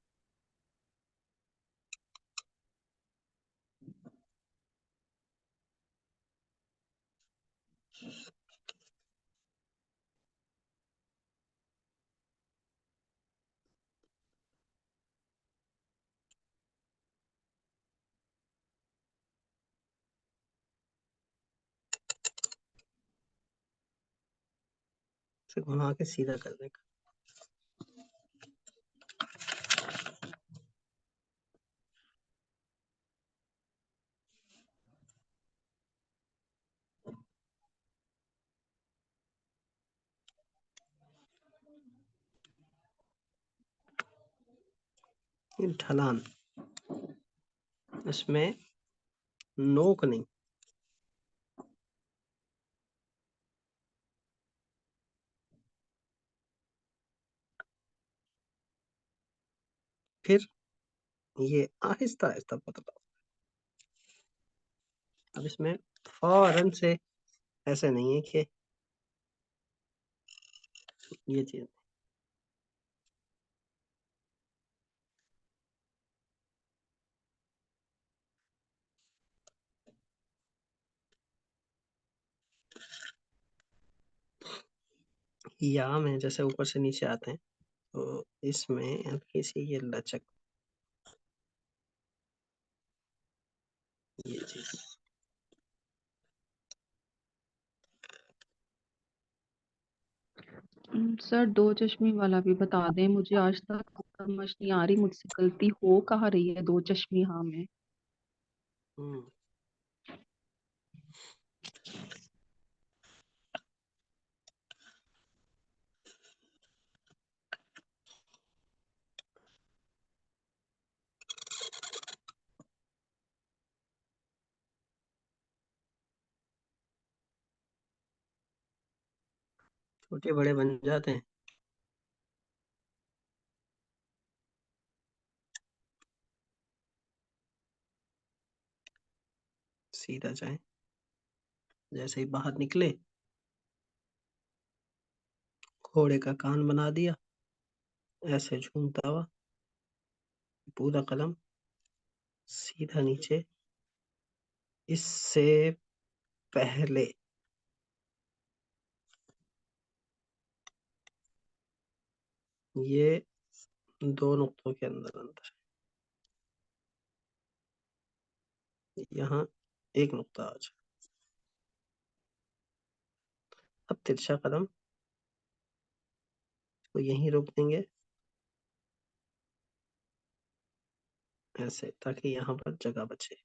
उसे घुमा के सीधा करने का। ये ढलान, इसमें नोक नहीं, फिर ये आहिस्ता आहिस्ता बदलाव। अब इसमें फौरन से ऐसे नहीं है कि ये चीज, या में जैसे ऊपर से नीचे आते हैं, तो इसमें हल्की सी ये लचक, ये चीज। सर दो चश्मी वाला भी बता दें, मुझे आज तक समझ नहीं आ रही मुझसे गलती हो कहाँ रही है दो चश्मी हाँ में। हम्म, छोटे बड़े बन जाते हैं, सीधा जाए। जैसे ही बाहर निकले घोड़े का कान बना दिया, ऐसे झूमता हुआ पूरा कलम सीधा नीचे। इससे पहले ये 2 नुक्तों के अंदर अंदर यहाँ 1 नुक्ता आ जाए। अब तिरछा कदम को यहीं रोक देंगे ऐसे, ताकि यहाँ पर जगह बचे।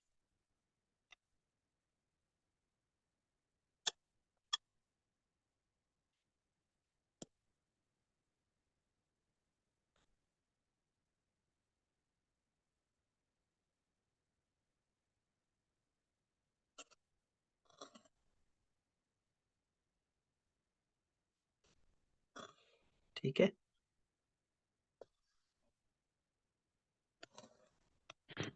ठीक है,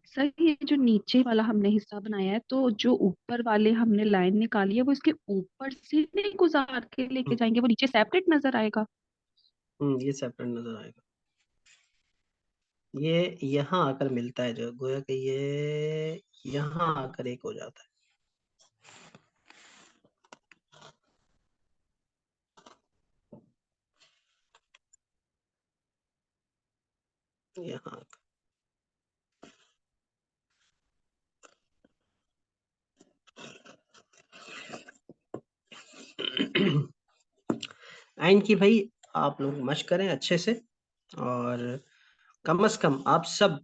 सर ये जो नीचे वाला हमने हिस्सा बनाया है, तो जो ऊपर वाले हमने लाइन निकाली है वो इसके ऊपर से नहीं गुजार के लेके जाएंगे, वो नीचे सेपरेट नजर आएगा? ये सेपरेट नजर आएगा। ये यहाँ आकर मिलता है, जो गोया कि ये यहाँ आकर एक हो जाता है यहाँ आकर। आइन की भाई आप लोग मशक करें अच्छे से, और कम से कम आप सब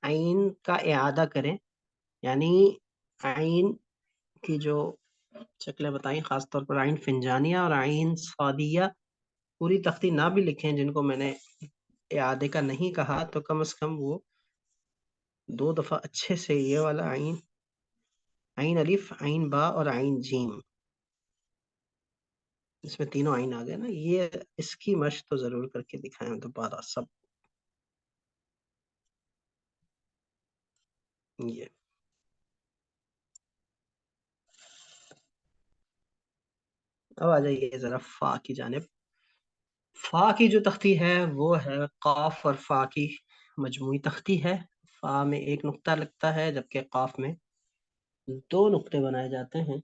आइन का इआदा करें। यानी आइन की जो शक्लें बताई, खासतौर पर आइन फिंजानिया और आइन सादिया, पूरी तख्ती ना भी लिखें जिनको मैंने इआदे का नहीं कहा, तो कम से कम वो 2 दफा अच्छे से ये वाला आइन, आइन अलिफ, आइन बा और आइन जीम, इसमें तीनों आइन आ गए ना, ये इसकी मशक तो जरूर करके दिखाएं दोबारा सब। ये अब आ जाइए जरा फा की जानिब। फा की जो तख्ती है वो है काफ और फा की मजमूई तख्ती है। फा में 1 नुक्ता लगता है, जबकि काफ में 2 नुक्ते बनाए जाते हैं।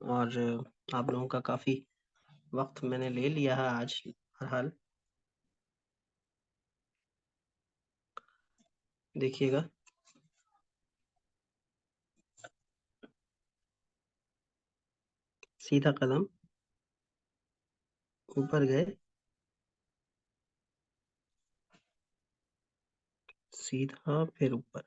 और आप लोगों का काफी वक्त मैंने ले लिया है आज। बहरहाल देखिएगा, सीधा कदम ऊपर गए, सीधा फिर ऊपर,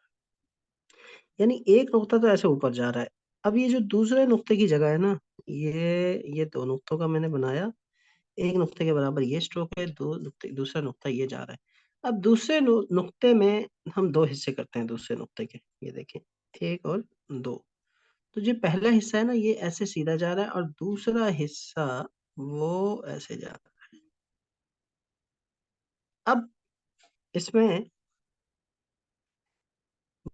यानी 1 नुक्ता तो ऐसे ऊपर जा रहा है। अब ये जो दूसरे नुक्ते की जगह है ना, ये 2 नुक्तों का मैंने बनाया, 1 नुक्ते के बराबर ये स्ट्रोक है, 2 नुक्ते, दूसरा नुक्ता ये जा रहा है। अब दूसरे नुक्ते में हम 2 हिस्से करते हैं दूसरे नुक्ते के, ये देखें 1 और 2। तो जो पहला हिस्सा है ना, ये ऐसे सीधा जा रहा है, और दूसरा हिस्सा वो ऐसे जा रहा है। अब इसमें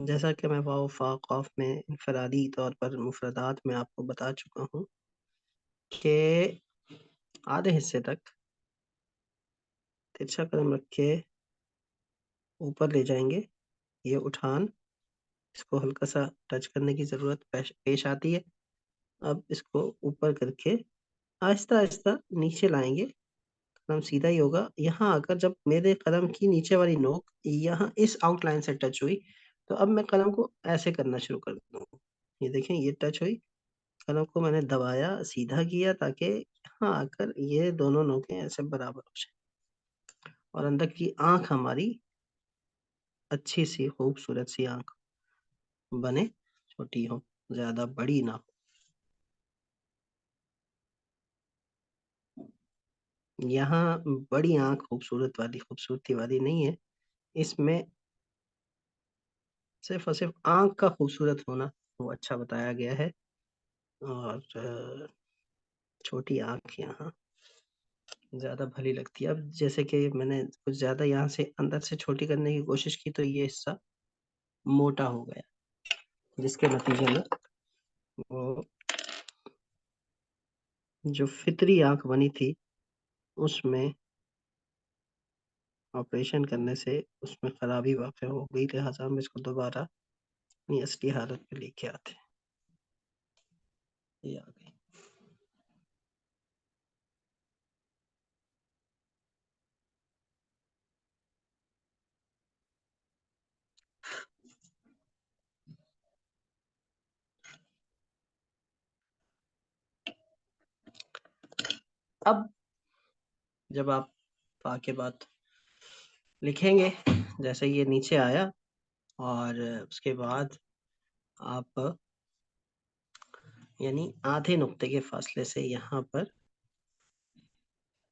जैसा कि मैं वाव फा कॉफ में इनफरादी तौर पर मुफरदात में आपको बता चुका हूँ कि आधे हिस्से तक तिरछा कदम रख के ऊपर ले जाएंगे। ये उठान, इसको हल्का सा टच करने की जरूरत पेश आती है। अब इसको ऊपर करके आहिस्ता आहिस्ता नीचे लाएंगे, कदम सीधा ही होगा। यहाँ आकर जब मेरे कदम की नीचे वाली नोक यहाँ इस आउटलाइन से टच हुई, तो अब मैं कलम को ऐसे करना शुरू कर दूँ। ये देखें, ये टच हुई, कलम को मैंने दबाया, सीधा किया, ताकि यहाँ आकर ये दोनों नोकें ऐसे बराबर हो जाए, और अंदर की आंख हमारी अच्छी सी खूबसूरत सी आंख बने, छोटी हो, ज्यादा बड़ी ना हो। यहाँ बड़ी आंख खूबसूरत वाली, खूबसूरती वाली नहीं है, इसमें सिर्फ और सिर्फ आंख का खूबसूरत होना वो अच्छा बताया गया है। और छोटी आंख यहाँ ज्यादा भली लगती है। अब जैसे कि मैंने कुछ ज्यादा यहाँ से अंदर से छोटी करने की कोशिश की, तो ये हिस्सा मोटा हो गया, जिसके नतीजे में वो जो फितरी आंख बनी थी उसमें ऑपरेशन करने से उसमें खराबी वाक़ हो गई, लिहाजा हम इसको दोबारा अपनी असली हालत में लेके आते हैं। ये आ गई। अब जब आप फा के बाद लिखेंगे, जैसे ये नीचे आया और उसके बाद आप यानी आधे नुक्ते के फासले से यहाँ पर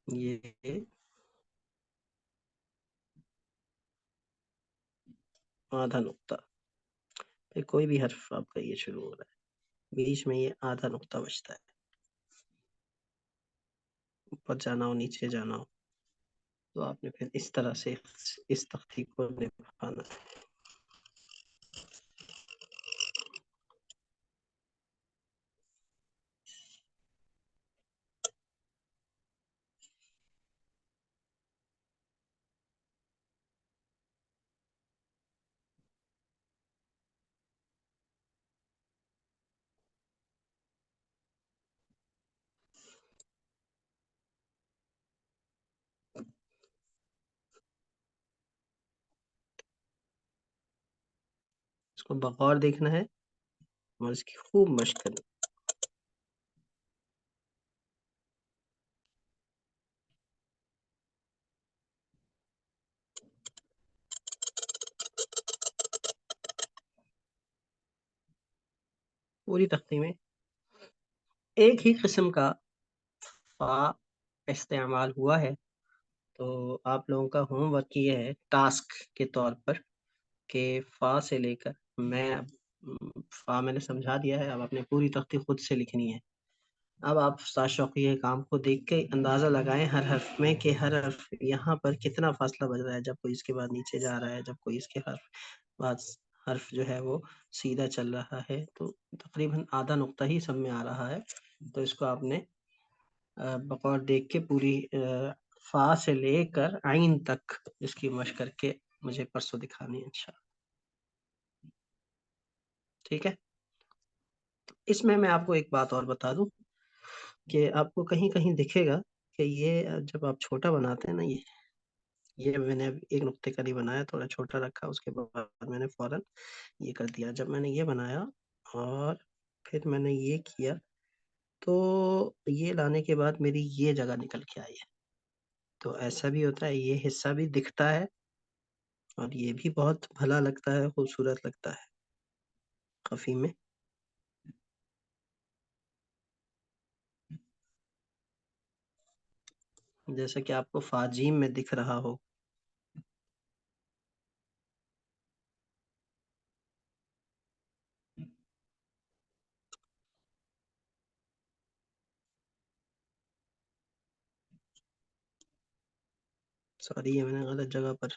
ये आधा नुक्ता, फिर कोई भी हर्फ आपका ये शुरू हो रहा है, बीच में ये आधा नुक्ता बचता है। ऊपर जाना हो, नीचे जाना हो, तो आपने फिर इस तरह से इस तख्ती को निभाना है। इसको बगौर देखना है और इसकी खूब मशक करनी। पूरी तख्ती में एक ही किस्म का फा इस्तेमाल हुआ है, तो आप लोगों का होमवर्क ये है टास्क के तौर पर कि फा से लेकर फा मैंने समझा दिया है, अब आपने पूरी तख्ती खुद से लिखनी है। अब आप उस्ताद शौकी के काम को देख के अंदाज़ा लगाएं हर हर्फ में कि हर हर्फ यहाँ पर कितना फासला बच रहा है, जब कोई इसके बाद नीचे जा रहा है, जब कोई इसके बाद हर्फ जो है वो सीधा चल रहा है, तो तकरीबन आधा नुक्ता ही सब में आ रहा है। तो इसको आपने बकौर देख के पूरी फा से लेकर आइन तक इसकी मशक करके मुझे परसों दिखानी है इंशाल्लाह। ठीक है, इसमें मैं आपको एक बात और बता दूं कि आपको कहीं कहीं दिखेगा कि ये जब आप छोटा बनाते हैं ना, ये मैंने अभी एक नुक्ते का नहीं बनाया, थोड़ा छोटा रखा, उसके बाद मैंने फौरन ये कर दिया। जब मैंने ये बनाया और फिर मैंने ये किया, तो ये लाने के बाद मेरी ये जगह निकल के आई है। तो ऐसा भी होता है, ये हिस्सा भी दिखता है और ये भी बहुत भला लगता है, खूबसूरत लगता है खफी में। जैसा कि आपको फाजीम में दिख रहा हो। सॉरी, ये मैंने गलत जगह पर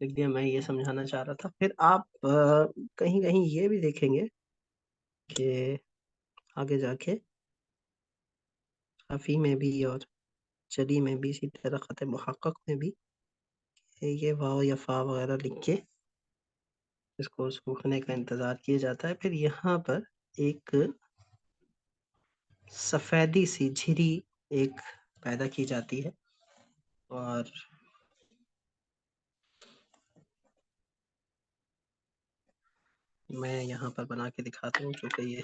लिख दिया, मैं ये समझाना चाह रहा था। फिर आप कहीं कहीं ये भी देखेंगे कि आगे जाके खफी में भी और चली में भी, इसी तरह ख़त मुहक्कक में भी ये वाव या फा वगैरह लिख के इसको सूखने का इंतज़ार किया जाता है। फिर यहाँ पर एक सफ़ेदी सी झिरी एक पैदा की जाती है और मैं यहाँ पर बना के दिखाता हूँ, चूँकि ये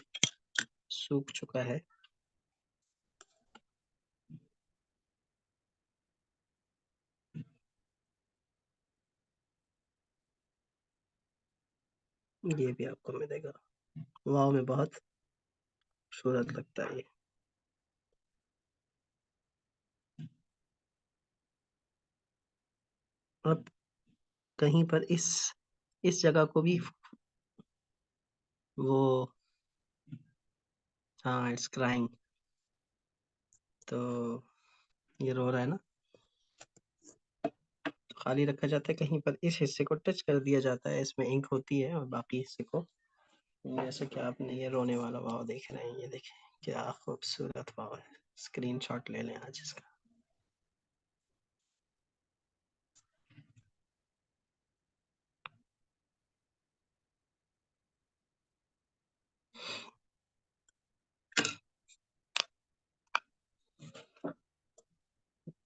सूख चुका है। ये भी आपको मिलेगा, वाव में बहुत खूबसूरत लगता है ये। अब कहीं पर इस जगह को भी वो, हाँ, इट्स क्राइंग, तो ये रो रहा है ना, तो खाली रखा जाता है। कहीं पर इस हिस्से को टच कर दिया जाता है, इसमें इंक होती है, और बाकी हिस्से को, जैसे कि आपने ये रोने वाला वाव देख रहे हैं, ये देखें क्या खूबसूरत वाव है। स्क्रीनशॉट ले लें आज इसका।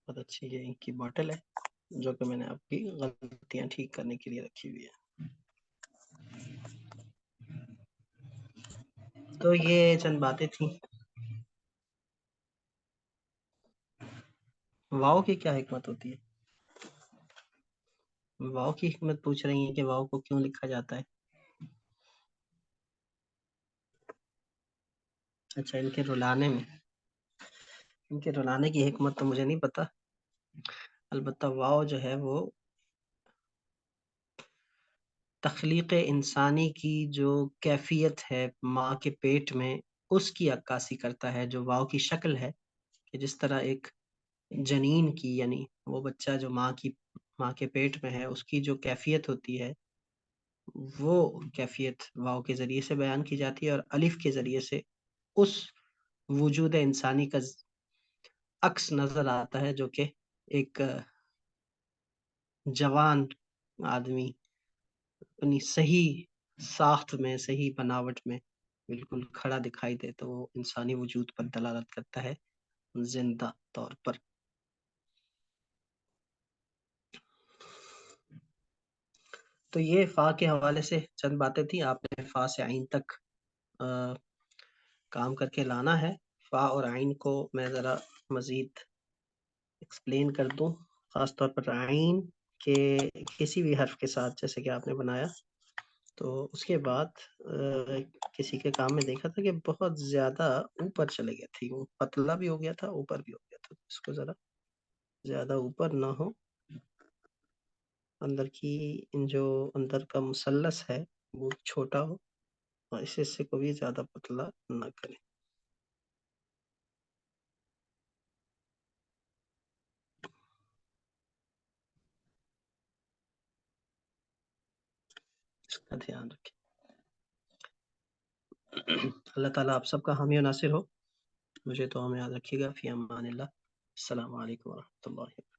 बहुत अच्छी ये इंक की बॉटल है जो कि मैंने आपकी गलतियां ठीक करने के लिए रखी हुई है। तो ये चंद बातें थी। वाव की क्या हिकमत होती है? वाव की हिकमत पूछ रही है कि वाव को क्यों लिखा जाता है। अच्छा, इनके रुलाने की हिकमत तो मुझे नहीं पता। अलबत्ता वाव जो है वो तख्लीक इंसानी की जो कैफियत है माँ के पेट में, उसकी अक्कासी करता है। जो वाव की शक्ल है कि जिस तरह एक जनीन की, यानी वो बच्चा जो माँ के पेट में है, उसकी जो कैफियत होती है वो कैफियत वाव के ज़रिए से बयान की जाती है, और अलिफ के ज़रिए से उस वजूद इंसानी का अक्स नज़र आता है जो कि एक जवान आदमी अपनी सही साख्त में, सही बनावट में बिल्कुल खड़ा दिखाई दे, तो वो इंसानी वजूद पर दलालत करता है जिंदा तौर पर। तो ये फ़ा के हवाले से चंद बातें थी। आपने फ़ा से आइन तक अ, काम करके लाना है। फ़ा और आइन को मैं ज़रा मज़ीद एक्सप्लेन कर दूं, ख़ास तौर पर आइन के किसी भी हर्फ के साथ, जैसे कि आपने बनाया। तो उसके बाद किसी के काम में देखा था कि बहुत ज़्यादा ऊपर चले गए थे, वो पतला भी हो गया था, ऊपर भी हो गया था। इसको ज़रा ज़्यादा ऊपर ना हो, अंदर की जो अंदर का मुसल्लस है वो छोटा हो, और इस हिस्से को भी ज़्यादा पतला ना करें। इसका ध्यान रखें। अल्लाह ताला आप सबका हामी और नासिर हो। मुझे तो हमें याद रखिएगा। फ़ी अमानिल्लाह। अस्सलामु अलैकुम व रहमतुल्लाहि